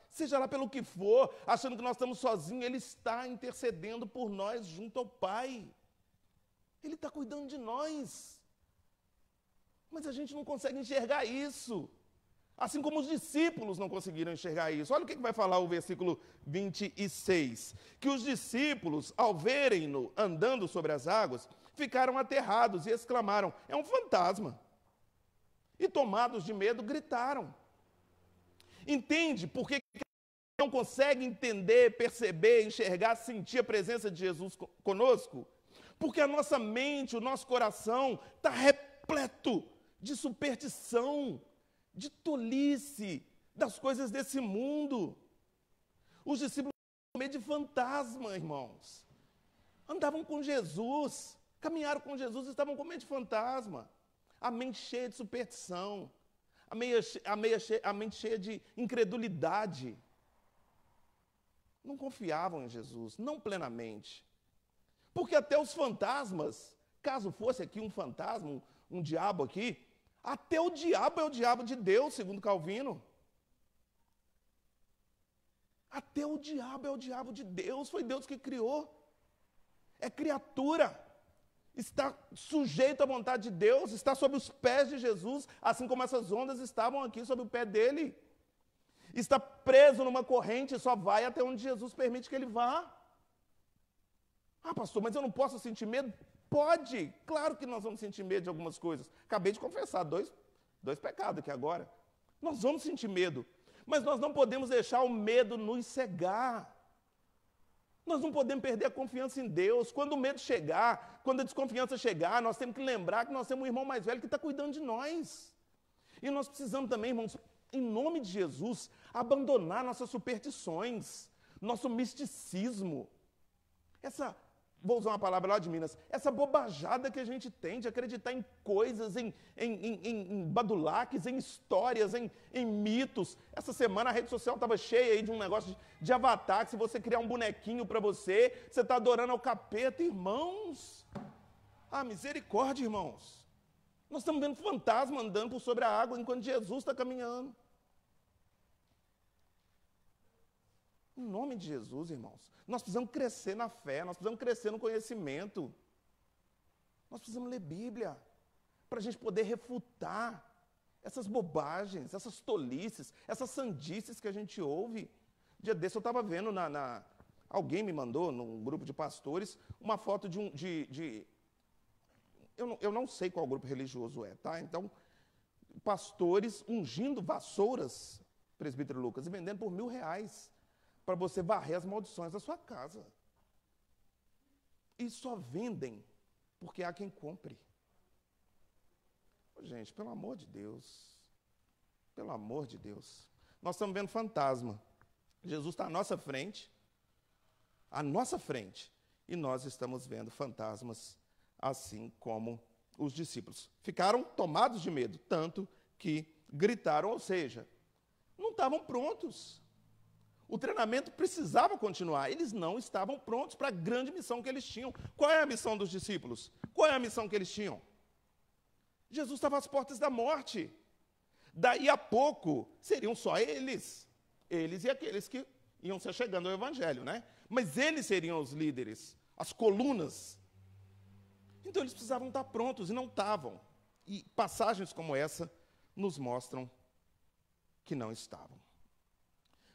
seja lá pelo que for, achando que nós estamos sozinhos, ele está intercedendo por nós junto ao Pai. Ele está cuidando de nós. Mas a gente não consegue enxergar isso. Assim como os discípulos não conseguiram enxergar isso. Olha o que vai falar o versículo 26. Que os discípulos, ao verem-no andando sobre as águas, ficaram aterrados e exclamaram, é um fantasma. E tomados de medo, gritaram. Entende por que não consegue entender, perceber, enxergar, sentir a presença de Jesus conosco? Porque a nossa mente, o nosso coração está repleto de superstição, de tolice, das coisas desse mundo. Os discípulos com medo de fantasma, irmãos. Andavam com Jesus, caminharam com Jesus e estavam com medo de fantasma. A mente cheia de superstição, a mente cheia de incredulidade. Não confiavam em Jesus, não plenamente. Porque até os fantasmas, caso fosse aqui um fantasma, um diabo aqui, até o diabo é o diabo de Deus, segundo Calvino. Até o diabo é o diabo de Deus, foi Deus que criou. É criatura. Está sujeito à vontade de Deus, está sob os pés de Jesus, assim como essas ondas estavam aqui sob o pé dele. Está preso numa corrente e só vai até onde Jesus permite que ele vá. Ah, pastor, mas eu não posso sentir medo? Pode, claro que nós vamos sentir medo de algumas coisas. Acabei de confessar dois pecados aqui agora. Nós vamos sentir medo, mas nós não podemos deixar o medo nos cegar. Nós não podemos perder a confiança em Deus. Quando o medo chegar, quando a desconfiança chegar, nós temos que lembrar que nós temos um irmão mais velho que está cuidando de nós. E nós precisamos também, irmãos, em nome de Jesus, abandonar nossas superstições, nosso misticismo. Vou usar uma palavra lá de Minas, essa bobajada que a gente tem de acreditar em coisas, em badulaques, em histórias, em mitos. Essa semana a rede social estava cheia aí de um negócio de avatar, que se você criar um bonequinho para você está adorando ao capeta. Irmãos, misericórdia, irmãos. Nós estamos vendo fantasma andando por sobre a água enquanto Jesus está caminhando. Em nome de Jesus, irmãos, nós precisamos crescer na fé, nós precisamos crescer no conhecimento. Nós precisamos ler Bíblia, para a gente poder refutar essas bobagens, essas tolices, essas sandices que a gente ouve. Dia desse eu estava vendo, alguém me mandou, num grupo de pastores, uma foto eu não sei qual grupo religioso é, tá? Então, pastores ungindo vassouras, presbítero Lucas, e vendendo por R$1.000, para você varrer as maldições da sua casa. E só vendem porque há quem compre. Gente, pelo amor de Deus, nós estamos vendo fantasma. Jesus está à nossa frente, e nós estamos vendo fantasmas, assim como os discípulos. Ficaram tomados de medo, tanto que gritaram, ou seja, não estavam prontos. O treinamento precisava continuar. Eles não estavam prontos para a grande missão que eles tinham. Qual é a missão dos discípulos? Qual é a missão que eles tinham? Jesus estava às portas da morte. Daí a pouco, seriam só eles. Eles e aqueles que iam se chegando ao Evangelho, né? Mas eles seriam os líderes, as colunas. Então eles precisavam estar prontos e não estavam. E passagens como essa nos mostram que não estavam.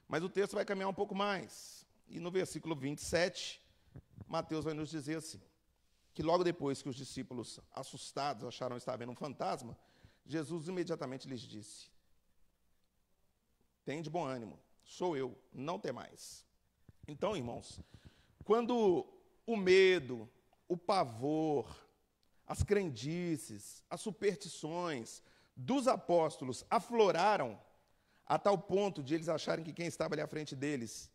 Mas o texto vai caminhar um pouco mais. E no versículo 27, Mateus vai nos dizer assim, que logo depois que os discípulos, assustados, acharam estar vendo um fantasma, Jesus imediatamente lhes disse: tem de bom ânimo, sou eu, não temais. Então, irmãos, quando o medo, o pavor, as crendices, as superstições dos apóstolos afloraram a tal ponto de eles acharem que quem estava ali à frente deles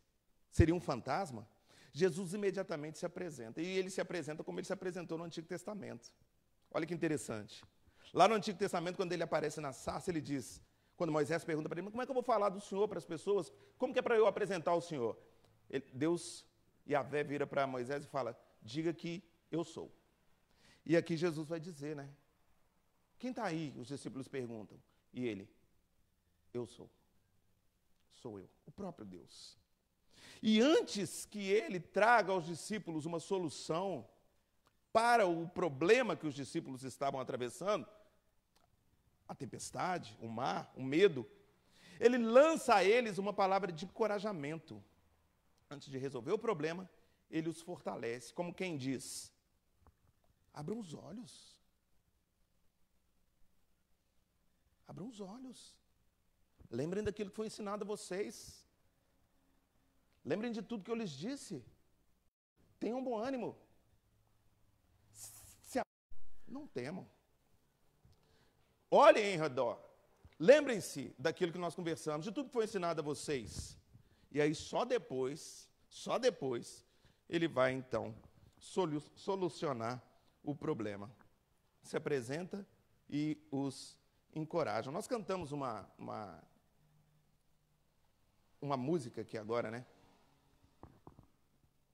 seria um fantasma, Jesus imediatamente se apresenta. E ele se apresenta como ele se apresentou no Antigo Testamento. Olha que interessante. Lá no Antigo Testamento, quando ele aparece na sarça, ele diz, quando Moisés pergunta para ele, como é que eu vou falar do Senhor para as pessoas? Como que é para eu apresentar o Senhor? Deus, Yahvé, vira para Moisés e fala, diga que eu sou. E aqui Jesus vai dizer, né? Quem está aí? Os discípulos perguntam. E ele, eu sou. Sou eu, o próprio Deus. E antes que ele traga aos discípulos uma solução para o problema que os discípulos estavam atravessando, a tempestade, o mar, o medo, ele lança a eles uma palavra de encorajamento. Antes de resolver o problema, ele os fortalece, como quem diz, abram os olhos. Abram os olhos. Lembrem daquilo que foi ensinado a vocês. Lembrem de tudo que eu lhes disse. Tenham bom ânimo. Não temam. Olhem em redor. Lembrem-se daquilo que nós conversamos, de tudo que foi ensinado a vocês. E aí só depois, ele vai então solucionar o problema. Se apresenta e os encoraja. Nós cantamos uma música aqui agora, né?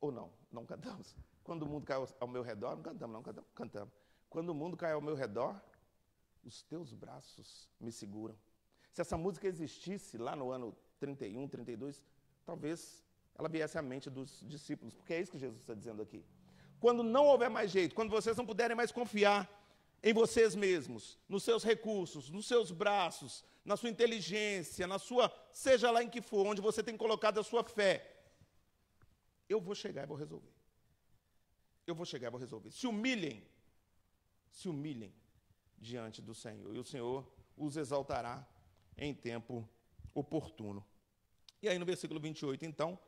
Ou não cantamos. Quando o mundo cai ao meu redor, não cantamos. Quando o mundo cai ao meu redor, os teus braços me seguram. Se essa música existisse lá no ano 31, 32, talvez ela viesse à mente dos discípulos, porque é isso que Jesus está dizendo aqui. Quando não houver mais jeito, quando vocês não puderem mais confiar em vocês mesmos, nos seus recursos, nos seus braços, na sua inteligência, seja lá em que for, onde você tem colocado a sua fé, eu vou chegar e vou resolver. Eu vou chegar e vou resolver. Se humilhem diante do Senhor, e o Senhor os exaltará em tempo oportuno. E aí no versículo 28, então,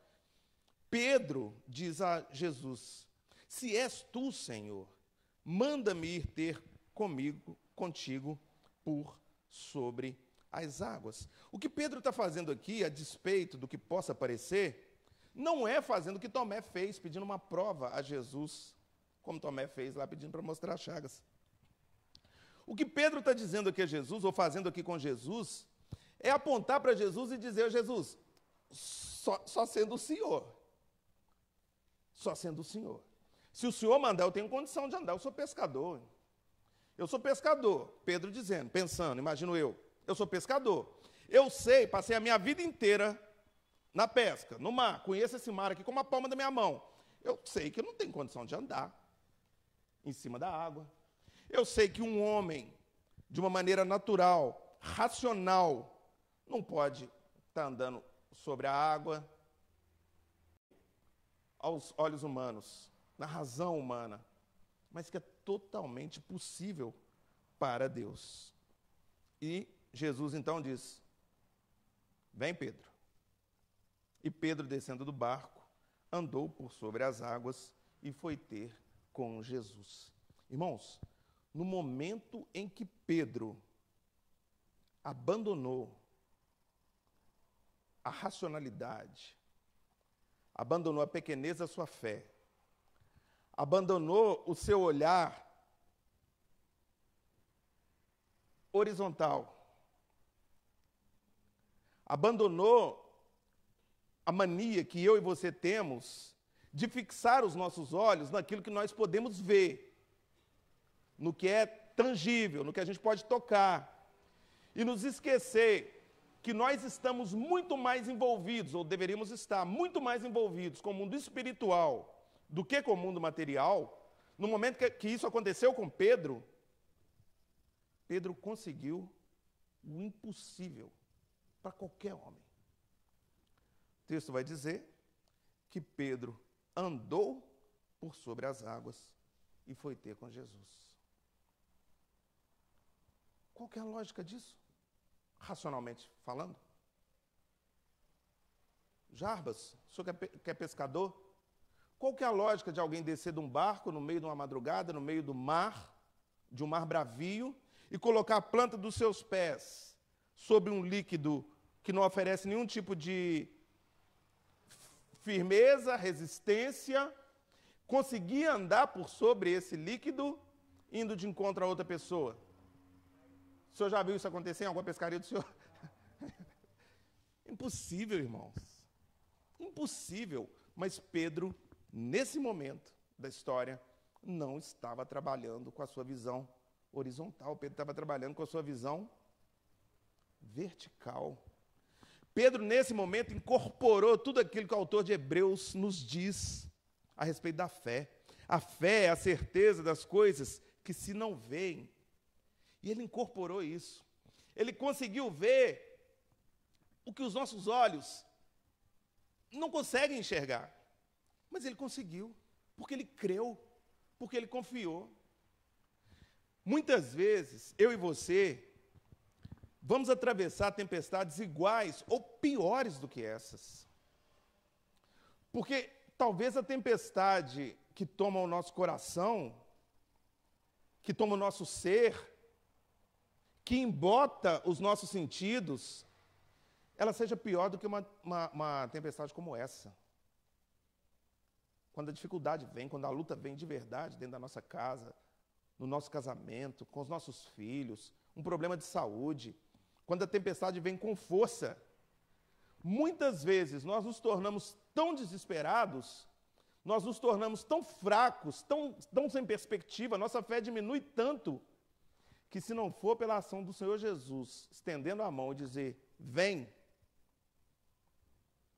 Pedro diz a Jesus, se és tu, Senhor, manda-me ir ter contigo por sobre as águas. O que Pedro está fazendo aqui, a despeito do que possa parecer, não é fazendo o que Tomé fez, pedindo uma prova a Jesus, como Tomé fez lá, pedindo para mostrar as chagas. O que Pedro está dizendo aqui a Jesus, ou fazendo aqui com Jesus, é apontar para Jesus e dizer a Jesus, só sendo o Senhor. Só sendo o Senhor. Se o Senhor mandar, eu tenho condição de andar, eu sou pescador. Eu sou pescador, Pedro dizendo, pensando, imagino eu sou pescador. Eu sei, passei a minha vida inteira na pesca, no mar, conheço esse mar aqui como a palma da minha mão. Eu sei que eu não tenho condição de andar em cima da água. Eu sei que um homem, de uma maneira natural, racional, não pode estar andando sobre a água aos olhos humanos, na razão humana, mas que é totalmente possível para Deus. E Jesus então diz, vem Pedro. E Pedro, descendo do barco, andou por sobre as águas e foi ter com Jesus. Irmãos, no momento em que Pedro abandonou a racionalidade, abandonou a pequenez da sua fé, abandonou o seu olhar horizontal, abandonou a mania que eu e você temos de fixar os nossos olhos naquilo que nós podemos ver, no que é tangível, no que a gente pode tocar, e nos esquecer que nós estamos muito mais envolvidos, ou deveríamos estar muito mais envolvidos com o mundo espiritual do que com o mundo material. No momento que isso aconteceu com Pedro, Pedro conseguiu o impossível para qualquer homem. O texto vai dizer que Pedro andou por sobre as águas e foi ter com Jesus. Qual que é a lógica disso? Racionalmente falando? Jarbas, o senhor que é pescador? Qual que é a lógica de alguém descer de um barco no meio de uma madrugada, no meio do mar, de um mar bravio, e colocar a planta dos seus pés sobre um líquido que não oferece nenhum tipo de firmeza, resistência, conseguir andar por sobre esse líquido, indo de encontro a outra pessoa? O senhor já viu isso acontecer em alguma pescaria do senhor? Impossível, irmãos. Impossível. Mas Pedro, nesse momento da história, não estava trabalhando com a sua visão horizontal. Pedro estava trabalhando com a sua visão vertical. Pedro, nesse momento, incorporou tudo aquilo que o autor de Hebreus nos diz a respeito da fé. A fé é a certeza das coisas que se não veem. E ele incorporou isso. Ele conseguiu ver o que os nossos olhos não conseguem enxergar. Mas ele conseguiu, porque ele creu, porque ele confiou. Muitas vezes, eu e você vamos atravessar tempestades iguais ou piores do que essas. Porque talvez a tempestade que toma o nosso coração, que toma o nosso ser, que embota os nossos sentidos, ela seja pior do que uma tempestade como essa. Quando a dificuldade vem, quando a luta vem de verdade dentro da nossa casa, no nosso casamento, com os nossos filhos, um problema de saúde, quando a tempestade vem com força, muitas vezes nós nos tornamos tão desesperados, nós nos tornamos tão fracos, tão sem perspectiva, nossa fé diminui tanto, que se não for pela ação do Senhor Jesus, estendendo a mão e dizer, vem,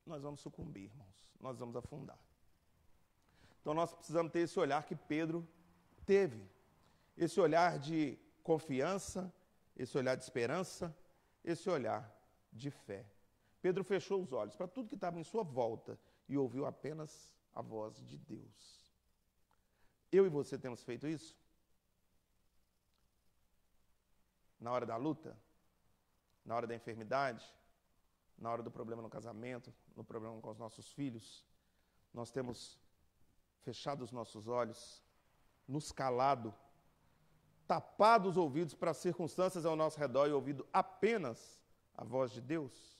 nós vamos sucumbir, irmãos, nós vamos afundar. Então nós precisamos ter esse olhar que Pedro teve, esse olhar de confiança, esse olhar de esperança, esse olhar de fé. Pedro fechou os olhos para tudo que estava em sua volta e ouviu apenas a voz de Deus. Eu e você temos feito isso? Na hora da luta? Na hora da enfermidade? Na hora do problema no casamento? No problema com os nossos filhos? Nós temos fechado os nossos olhos, nos calado, tapado os ouvidos para as circunstâncias ao nosso redor e ouvido apenas a voz de Deus?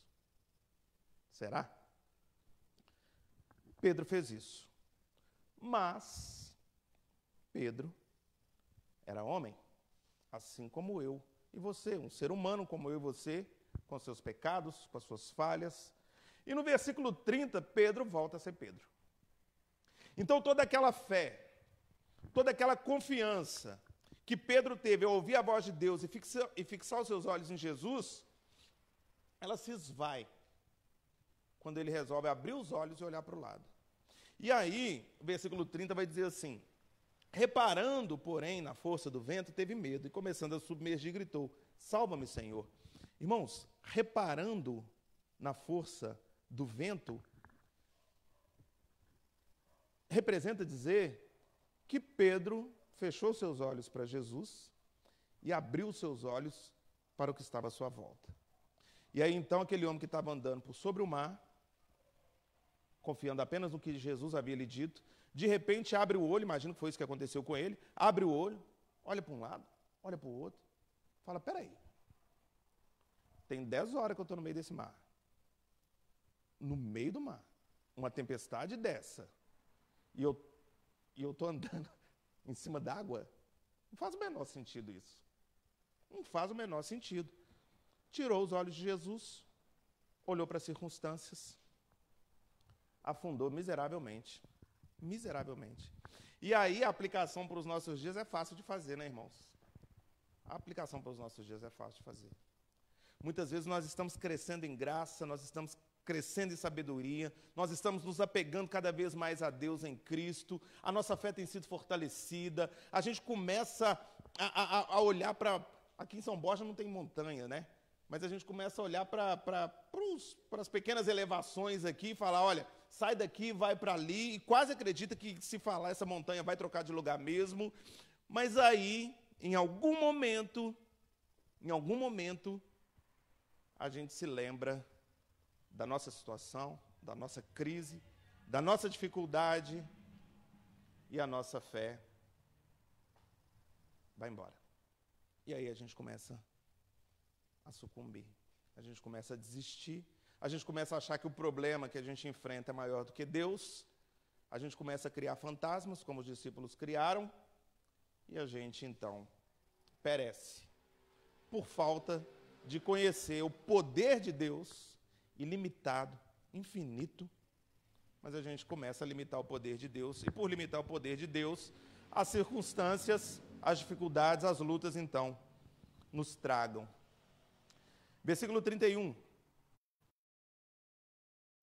Será? Pedro fez isso. Mas Pedro era homem, assim como eu e você, um ser humano como eu e você, com seus pecados, com as suas falhas. E no versículo 30, Pedro volta a ser Pedro. Então toda aquela fé, toda aquela confiança que Pedro teve ao ouvir a voz de Deus e fixar os seus olhos em Jesus, ela se esvai quando ele resolve abrir os olhos e olhar para o lado. E aí, o versículo 30 vai dizer assim, reparando, porém, na força do vento, teve medo, e começando a submergir, gritou, salva-me, Senhor. Irmãos, reparando na força do vento, representa dizer que Pedro fechou seus olhos para Jesus e abriu seus olhos para o que estava à sua volta. E aí, então, aquele homem que estava andando por sobre o mar, confiando apenas no que Jesus havia lhe dito, de repente abre o olho, imagino que foi isso que aconteceu com ele, abre o olho, olha para um lado, olha para o outro, fala, peraí, tem 10 horas que eu estou no meio desse mar. No meio do mar, uma tempestade dessa, e eu estou andando em cima d'água, não faz o menor sentido isso. Não faz o menor sentido. Tirou os olhos de Jesus, olhou para as circunstâncias, afundou miseravelmente. Miseravelmente. E aí a aplicação para os nossos dias é fácil de fazer, né, irmãos? A aplicação para os nossos dias é fácil de fazer. Muitas vezes nós estamos crescendo em graça, nós estamos crescendo em sabedoria, nós estamos nos apegando cada vez mais a Deus em Cristo, a nossa fé tem sido fortalecida, a gente começa a olhar para... Aqui em São Borja não tem montanha, né? Mas a gente começa a olhar para as pequenas elevações aqui e falar, olha, sai daqui, vai para ali, e quase acredita que se falar essa montanha vai trocar de lugar mesmo, mas aí, em algum momento, a gente se lembra da nossa situação, da nossa crise, da nossa dificuldade, e a nossa fé vai embora. E aí a gente começa a sucumbir, a gente começa a desistir, a gente começa a achar que o problema que a gente enfrenta é maior do que Deus, a gente começa a criar fantasmas, como os discípulos criaram, e a gente, então, perece por falta de conhecer o poder de Deus, ilimitado, infinito, mas a gente começa a limitar o poder de Deus, e por limitar o poder de Deus, as circunstâncias, as dificuldades, as lutas, então, nos tragam. Versículo 31.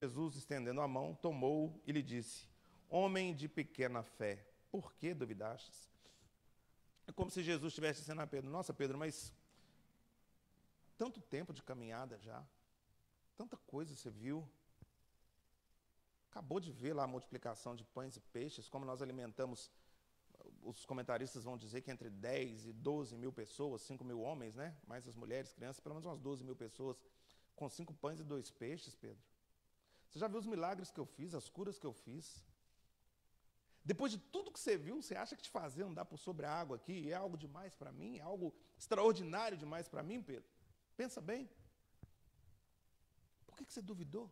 Jesus, estendendo a mão, tomou-o e lhe disse, homem de pequena fé, por que duvidastes? É como se Jesus estivesse dizendo a Pedro, nossa, Pedro, mas tanto tempo de caminhada já, tanta coisa você viu, acabou de ver lá a multiplicação de pães e peixes, como nós alimentamos, os comentaristas vão dizer que entre 10 e 12 mil pessoas, 5 mil homens, né? Mais as mulheres, crianças, pelo menos umas 12 mil pessoas, com 5 pães e 2 peixes, Pedro. Você já viu os milagres que eu fiz, as curas que eu fiz? Depois de tudo que você viu, você acha que te fazer andar por sobre a água aqui é algo demais para mim? É algo extraordinário demais para mim, Pedro? Pensa bem. Por que você duvidou?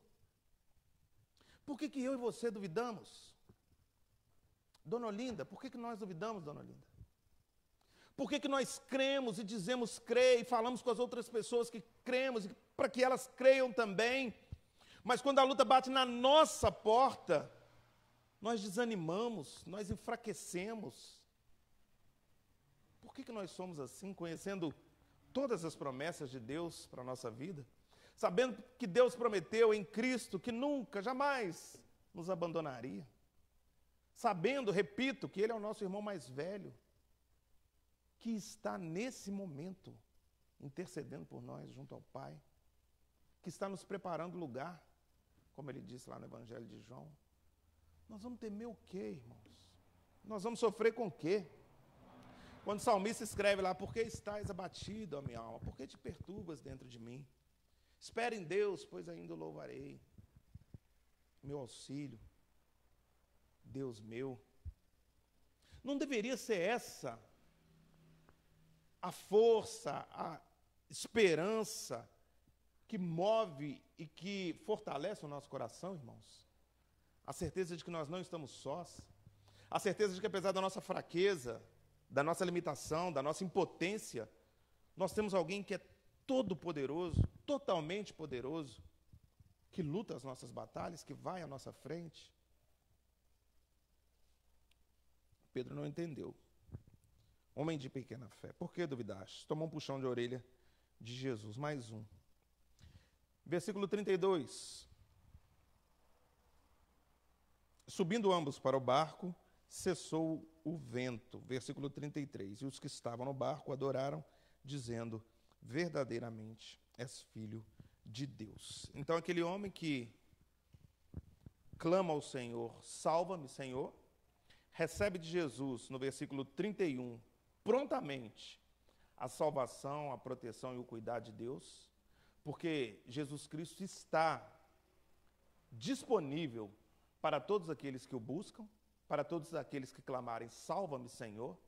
Por que eu e você duvidamos? Dona Olinda, por que nós duvidamos, Dona Olinda? Por que nós cremos e dizemos crer e falamos com as outras pessoas que cremos para que elas creiam também? Mas quando a luta bate na nossa porta, nós desanimamos, nós enfraquecemos. Por que nós somos assim, conhecendo todas as promessas de Deus para a nossa vida? Sabendo que Deus prometeu em Cristo que nunca, jamais nos abandonaria. Sabendo, repito, que Ele é o nosso irmão mais velho, que está nesse momento intercedendo por nós junto ao Pai, que está nos preparando lugar, como Ele disse lá no Evangelho de João. Nós vamos temer o quê, irmãos? Nós vamos sofrer com o quê? Quando o salmista escreve lá, por que estás abatido, ó minha alma? Por que te perturbas dentro de mim? Espera em Deus, pois ainda o louvarei. Meu auxílio, Deus meu. Não deveria ser essa a força, a esperança que move e que fortalece o nosso coração, irmãos? A certeza de que nós não estamos sós, a certeza de que apesar da nossa fraqueza, da nossa limitação, da nossa impotência, nós temos alguém que é todo-poderoso, totalmente poderoso, que luta as nossas batalhas, que vai à nossa frente. Pedro não entendeu. Homem de pequena fé, por que duvidaste? Tomou um puxão de orelha de Jesus, mais um. Versículo 32. Subindo ambos para o barco, cessou o vento. Versículo 33. E os que estavam no barco adoraram, dizendo, verdadeiramente és filho de Deus. Então aquele homem que clama ao Senhor, salva-me, Senhor, recebe de Jesus, no versículo 31, prontamente, a salvação, a proteção e o cuidado de Deus, porque Jesus Cristo está disponível para todos aqueles que o buscam, para todos aqueles que clamarem, salva-me, Senhor.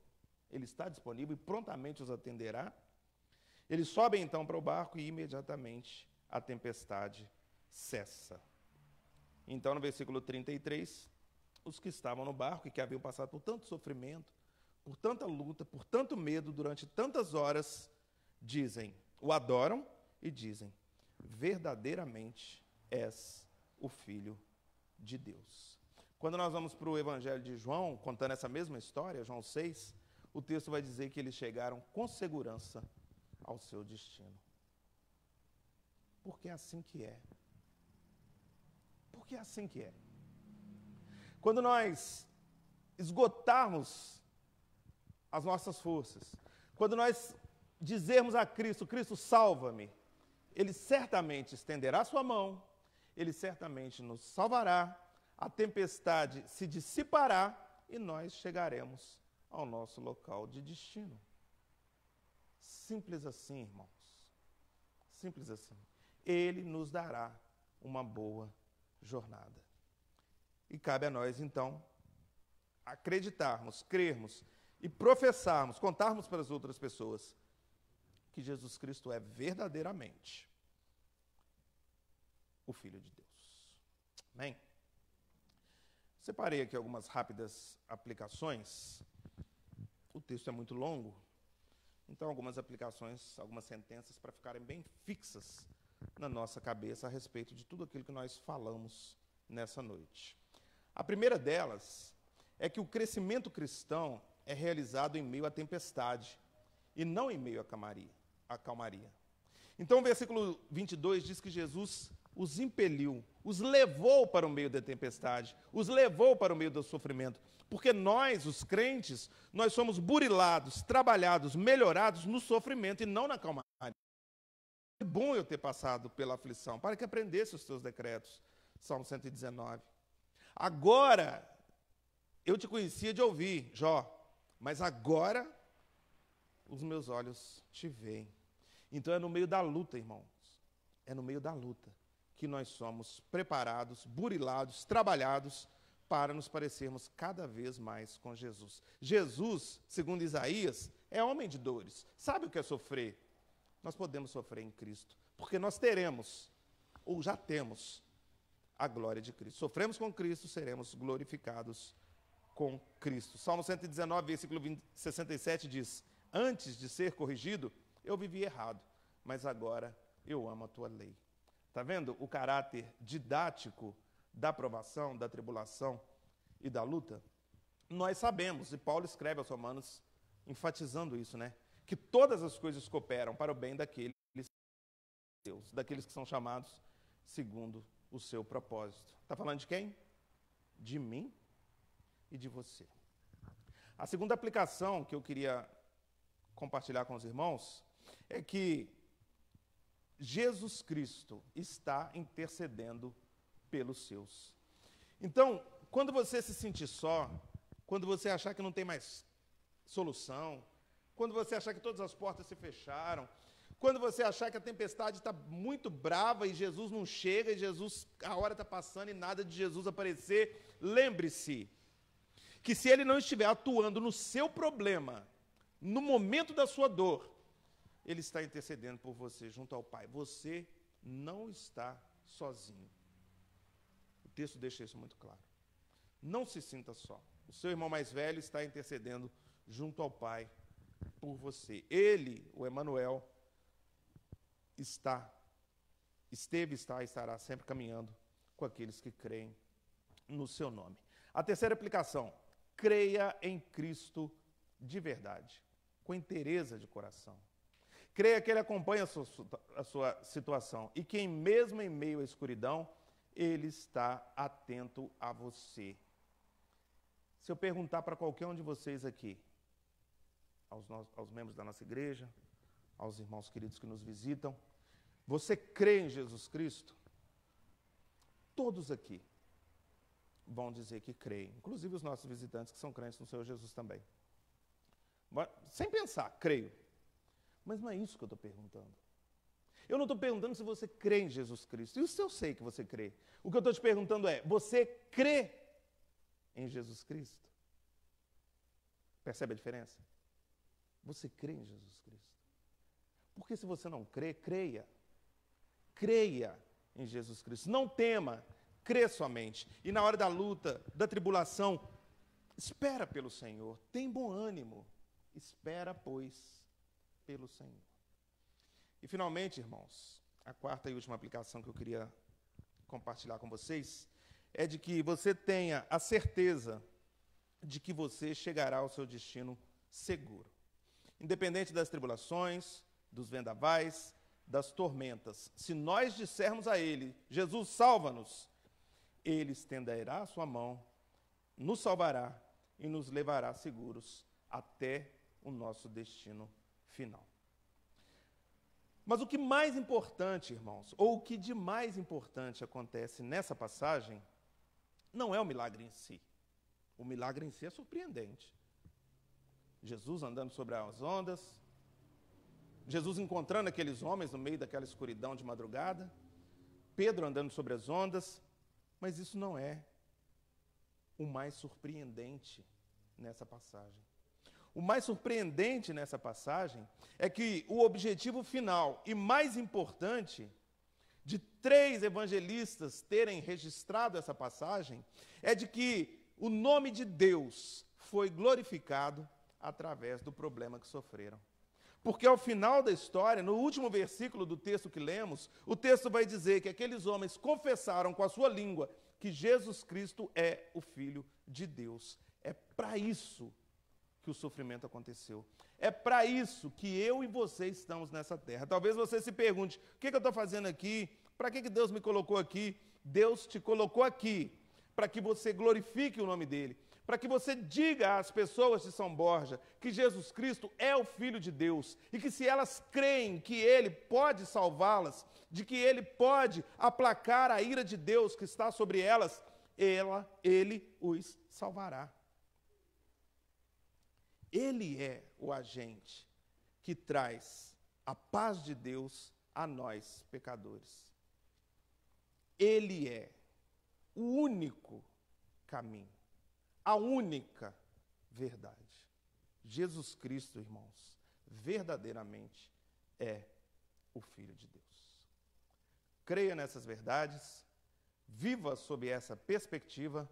Ele está disponível e prontamente os atenderá. Eles sobem então para o barco e imediatamente a tempestade cessa. Então, no versículo 33, os que estavam no barco e que haviam passado por tanto sofrimento, por tanta luta, por tanto medo durante tantas horas, dizem, o adoram e dizem, verdadeiramente és o Filho de Deus. Quando nós vamos para o Evangelho de João, contando essa mesma história, João 6, o texto vai dizer que eles chegaram com segurança ao seu destino. Porque é assim que é. Porque é assim que é. Quando nós esgotarmos as nossas forças, quando nós dizermos a Cristo, Cristo, salva-me, Ele certamente estenderá sua mão, Ele certamente nos salvará, a tempestade se dissipará e nós chegaremos ao nosso local de destino. Simples assim, irmãos. Simples assim. Ele nos dará uma boa jornada. E cabe a nós, então, acreditarmos, crermos e professarmos, contarmos para as outras pessoas que Jesus Cristo é verdadeiramente o Filho de Deus. Amém? Separei aqui algumas rápidas aplicações. O texto é muito longo, então algumas aplicações, algumas sentenças para ficarem bem fixas na nossa cabeça a respeito de tudo aquilo que nós falamos nessa noite. A primeira delas é que o crescimento cristão é realizado em meio à tempestade e não em meio à calmaria. Então o versículo 22 diz que Jesus os impeliu, os levou para o meio da tempestade, os levou para o meio do sofrimento, porque nós, os crentes, nós somos burilados, trabalhados, melhorados no sofrimento e não na calmaria. É bom eu ter passado pela aflição, para que aprendesse os teus decretos. Salmo 119. Agora, eu te conhecia de ouvir, Jó, mas agora os meus olhos te veem. Então é no meio da luta, irmãos, é no meio da luta que nós somos preparados, burilados, trabalhados para nos parecermos cada vez mais com Jesus. Jesus, segundo Isaías, é homem de dores. Sabe o que é sofrer? Nós podemos sofrer em Cristo, porque nós teremos, ou já temos, a glória de Cristo. Sofremos com Cristo, seremos glorificados com Cristo. Salmo 119, versículo 67 diz: antes de ser corrigido, eu vivi errado, mas agora eu amo a tua lei. Está vendo o caráter didático da provação, da tribulação e da luta? Nós sabemos, e Paulo escreve aos Romanos enfatizando isso, né? Que todas as coisas cooperam para o bem daqueles que são chamados segundo o seu propósito. Está falando de quem? De mim e de você. A segunda aplicação que eu queria compartilhar com os irmãos é que Jesus Cristo está intercedendo pelos seus. Então, quando você se sentir só, quando você achar que não tem mais solução, quando você achar que todas as portas se fecharam, quando você achar que a tempestade está muito brava e Jesus não chega, e a hora está passando e nada de Jesus aparecer, lembre-se que se Ele não estiver atuando no seu problema, no momento da sua dor, Ele está intercedendo por você junto ao Pai. Você não está sozinho. O texto deixa isso muito claro. Não se sinta só. O seu irmão mais velho está intercedendo junto ao Pai por você. Ele, o Emanuel, está e estará sempre caminhando com aqueles que creem no seu nome. A terceira aplicação: creia em Cristo de verdade, com inteireza de coração. Creia que Ele acompanha a sua situação e que, mesmo em meio à escuridão, Ele está atento a você. Se eu perguntar para qualquer um de vocês aqui, aos membros da nossa igreja, aos irmãos queridos que nos visitam, você crê em Jesus Cristo? Todos aqui vão dizer que creem, inclusive os nossos visitantes que são crentes no Senhor Jesus também. Sem pensar, creio. Mas não é isso que eu estou perguntando. Eu não estou perguntando se você crê em Jesus Cristo. Isso eu sei que você crê. O que eu estou te perguntando é: você crê em Jesus Cristo? Percebe a diferença? Você crê em Jesus Cristo. Porque se você não crê, creia. Creia em Jesus Cristo. Não tema, crê somente. E na hora da luta, da tribulação, espera pelo Senhor. Tem bom ânimo. Espera, pois, pelo Senhor. E finalmente, irmãos, a quarta e última aplicação que eu queria compartilhar com vocês, é de que você tenha a certeza de que você chegará ao seu destino seguro. Independente das tribulações, dos vendavais, das tormentas. Se nós dissermos a Ele, Jesus, salva-nos, Ele estenderá a sua mão, nos salvará e nos levará seguros até o nosso destino final. Mas o que mais importante, irmãos, ou o que de mais importante acontece nessa passagem, não é o milagre em si. O milagre em si é surpreendente. Jesus andando sobre as ondas, Jesus encontrando aqueles homens no meio daquela escuridão de madrugada, Pedro andando sobre as ondas, mas isso não é o mais surpreendente nessa passagem. O mais surpreendente nessa passagem é que o objetivo final e mais importante de 3 evangelistas terem registrado essa passagem é de que o nome de Deus foi glorificado através do problema que sofreram. Porque ao final da história, no último versículo do texto que lemos, o texto vai dizer que aqueles homens confessaram com a sua língua que Jesus Cristo é o Filho de Deus. É para isso que o sofrimento aconteceu. É para isso que eu e você estamos nessa terra. Talvez você se pergunte, o que eu estou fazendo aqui? Para que Deus me colocou aqui? Deus te colocou aqui para que você glorifique o nome dEle, para que você diga às pessoas de São Borja que Jesus Cristo é o Filho de Deus e que se elas creem que Ele pode salvá-las, de que Ele pode aplacar a ira de Deus que está sobre elas, Ele os salvará. Ele é o agente que traz a paz de Deus a nós, pecadores. Ele é o único caminho, a única verdade. Jesus Cristo, irmãos, verdadeiramente é o Filho de Deus. Creia nessas verdades, viva sob essa perspectiva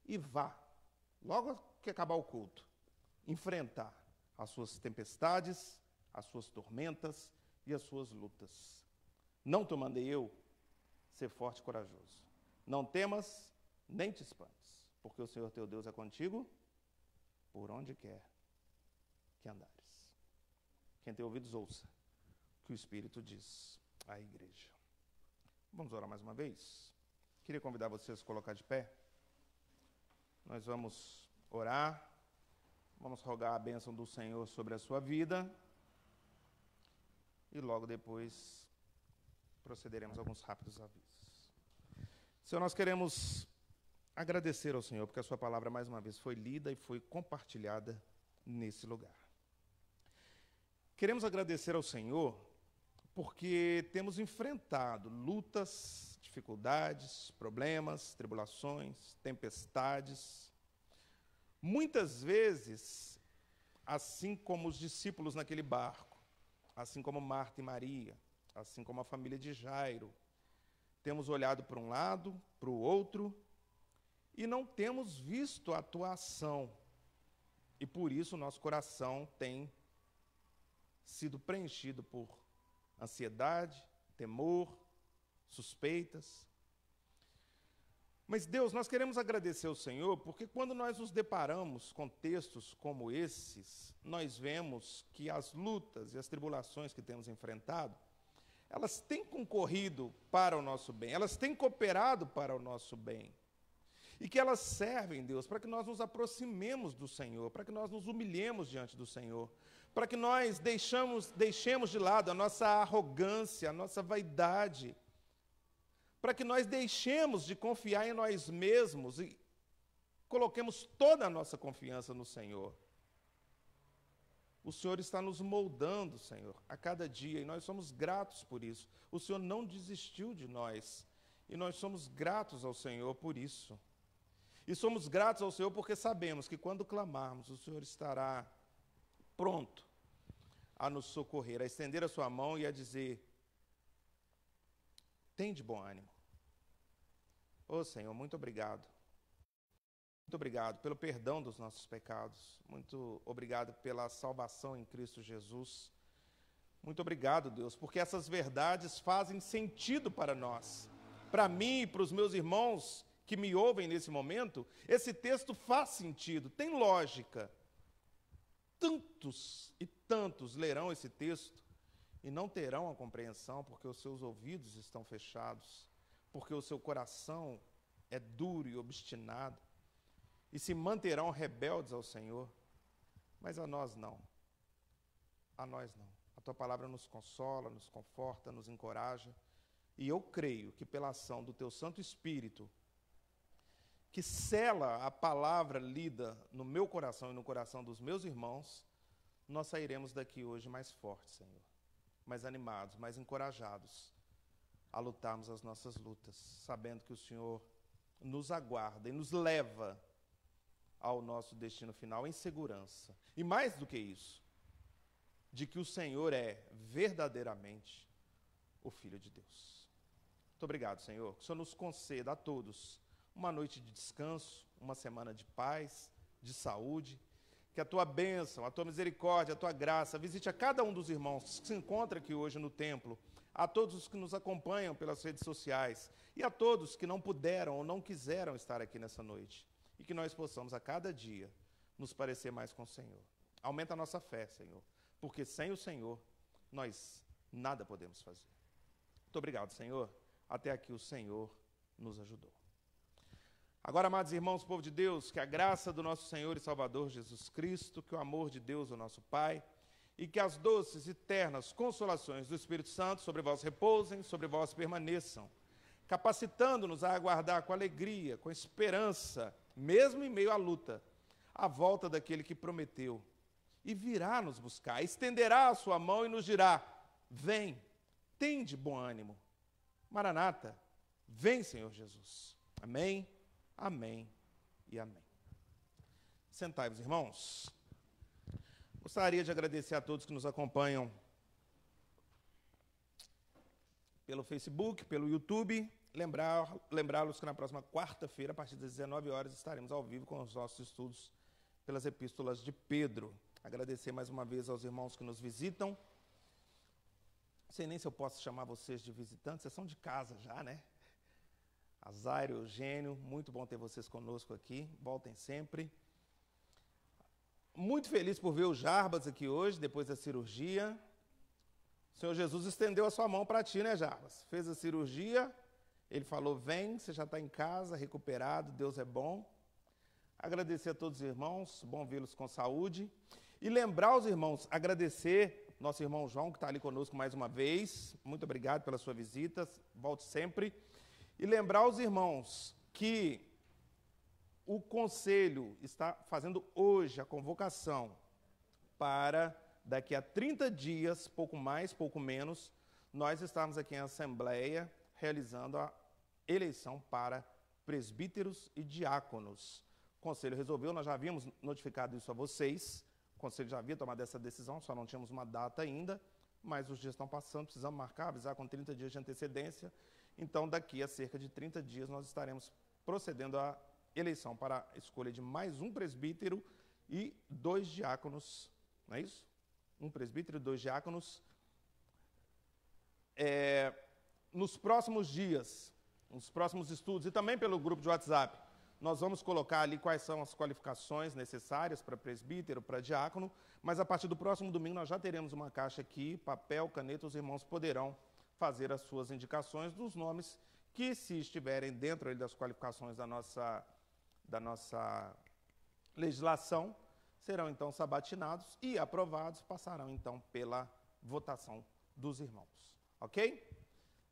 e vá, logo que acabar o culto, enfrentar as suas tempestades, as suas tormentas e as suas lutas. Não te mandei eu ser forte e corajoso. Não temas, nem te espantes, porque o Senhor teu Deus é contigo por onde quer que andares. Quem tem ouvidos, ouça o que o Espírito diz à igreja. Vamos orar mais uma vez? Queria convidar vocês a se colocar de pé. Nós vamos orar, vamos rogar a bênção do Senhor sobre a sua vida e logo depois procederemos a alguns rápidos avisos. Senhor, nós queremos agradecer ao Senhor, porque a sua palavra mais uma vez foi lida e foi compartilhada nesse lugar. Queremos agradecer ao Senhor porque temos enfrentado lutas, dificuldades, problemas, tribulações, tempestades. Muitas vezes, assim como os discípulos naquele barco, assim como Marta e Maria, assim como a família de Jairo, temos olhado para um lado, para o outro, e não temos visto a tua ação. E por isso o nosso coração tem sido preenchido por ansiedade, temor, suspeitas. Mas, Deus, nós queremos agradecer ao Senhor, porque quando nós nos deparamos com textos como esses, nós vemos que as lutas e as tribulações que temos enfrentado, elas têm concorrido para o nosso bem, elas têm cooperado para o nosso bem. E que elas servem, Deus, para que nós nos aproximemos do Senhor, para que nós nos humilhemos diante do Senhor, para que nós deixemos de lado a nossa arrogância, a nossa vaidade, para que nós deixemos de confiar em nós mesmos e coloquemos toda a nossa confiança no Senhor. O Senhor está nos moldando, Senhor, a cada dia, e nós somos gratos por isso. O Senhor não desistiu de nós, e nós somos gratos ao Senhor por isso. E somos gratos ao Senhor porque sabemos que quando clamarmos, o Senhor estará pronto a nos socorrer, a estender a sua mão e a dizer: tem de bom ânimo. Ô Senhor, muito obrigado. Muito obrigado pelo perdão dos nossos pecados. Muito obrigado pela salvação em Cristo Jesus. Muito obrigado, Deus, porque essas verdades fazem sentido para nós. Para mim e para os meus irmãos que me ouvem nesse momento, esse texto faz sentido, tem lógica. Tantos e tantos lerão esse texto e não terão a compreensão porque os seus ouvidos estão fechados, porque o seu coração é duro e obstinado, e se manterão rebeldes ao Senhor. Mas a nós não. A nós não. A tua palavra nos consola, nos conforta, nos encoraja. E eu creio que pela ação do teu Santo Espírito, que sela a palavra lida no meu coração e no coração dos meus irmãos, nós sairemos daqui hoje mais fortes, Senhor. Mais animados, mais encorajados a lutarmos as nossas lutas, sabendo que o Senhor nos aguarda e nos leva ao nosso destino final em segurança. E mais do que isso, de que o Senhor é verdadeiramente o Filho de Deus. Muito obrigado, Senhor. Que o Senhor nos conceda a todos uma noite de descanso, uma semana de paz, de saúde. Que a tua bênção, a tua misericórdia, a tua graça visite a cada um dos irmãos que se encontra aqui hoje no templo, a todos os que nos acompanham pelas redes sociais e a todos que não puderam ou não quiseram estar aqui nessa noite. E que nós possamos a cada dia nos parecer mais com o Senhor. Aumenta a nossa fé, Senhor, porque sem o Senhor nós nada podemos fazer. Muito obrigado, Senhor. Até aqui o Senhor nos ajudou. Agora, amados irmãos, povo de Deus, que a graça do nosso Senhor e Salvador Jesus Cristo, que o amor de Deus, o nosso Pai, e que as doces e ternas consolações do Espírito Santo sobre vós repousem, sobre vós permaneçam, capacitando-nos a aguardar com alegria, com esperança, mesmo em meio à luta, a volta daquele que prometeu, e virá nos buscar, estenderá a sua mão e nos dirá: vem, tende bom ânimo. Maranata, vem, Senhor Jesus. Amém, amém e amém. Sentai-vos, irmãos. Gostaria de agradecer a todos que nos acompanham pelo Facebook, pelo YouTube. Lembrá-los que na próxima quarta-feira, a partir das 19 horas, estaremos ao vivo com os nossos estudos pelas epístolas de Pedro. Agradecer mais uma vez aos irmãos que nos visitam. Não sei nem se eu posso chamar vocês de visitantes, vocês são de casa já, né? Azairo, Eugênio, muito bom ter vocês conosco aqui, voltem sempre. Muito feliz por ver o Jarbas aqui hoje, depois da cirurgia. O Senhor Jesus estendeu a sua mão para ti, né, Jarbas? Fez a cirurgia, ele falou: vem, você já está em casa, recuperado, Deus é bom. Agradecer a todos os irmãos, bom vê-los com saúde. E lembrar os irmãos, agradecer nosso irmão João, que está ali conosco mais uma vez. Muito obrigado pela sua visita, volte sempre. E lembrar os irmãos que o Conselho está fazendo hoje a convocação para daqui a 30 dias, pouco mais, pouco menos, nós estamos aqui em Assembleia realizando a eleição para presbíteros e diáconos. O Conselho resolveu, nós já havíamos notificado isso a vocês, o Conselho já havia tomado essa decisão, só não tínhamos uma data ainda, mas os dias estão passando, precisamos marcar, avisar com 30 dias de antecedência. Então, daqui a cerca de 30 dias, nós estaremos procedendo à eleição para a escolha de mais um presbítero e 2 diáconos, não é isso? Um presbítero e 2 diáconos. Nos próximos dias, nos próximos estudos, e também pelo grupo de WhatsApp, nós vamos colocar ali quais são as qualificações necessárias para presbítero, para diácono, mas a partir do próximo domingo nós já teremos uma caixa aqui, papel, caneta, os irmãos poderão fazer as suas indicações dos nomes que, se estiverem dentro das qualificações da nossa legislação, serão então sabatinados e aprovados, passarão então pela votação dos irmãos. Ok?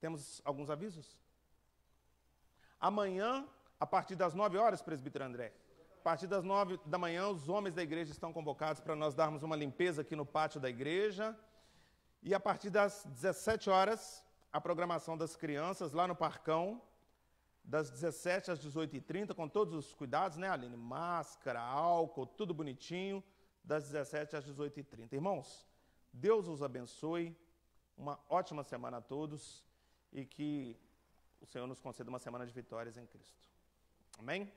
Temos alguns avisos? Amanhã, a partir das 9 horas, presbítero André, a partir das 9 da manhã, os homens da igreja estão convocados para nós darmos uma limpeza aqui no pátio da igreja. E a partir das 17 horas, a programação das crianças lá no Parcão, das 17 às 18h30, com todos os cuidados, né, Aline? Máscara, álcool, tudo bonitinho, das 17 às 18h30. Irmãos, Deus os abençoe, uma ótima semana a todos e que o Senhor nos conceda uma semana de vitórias em Cristo. Amém?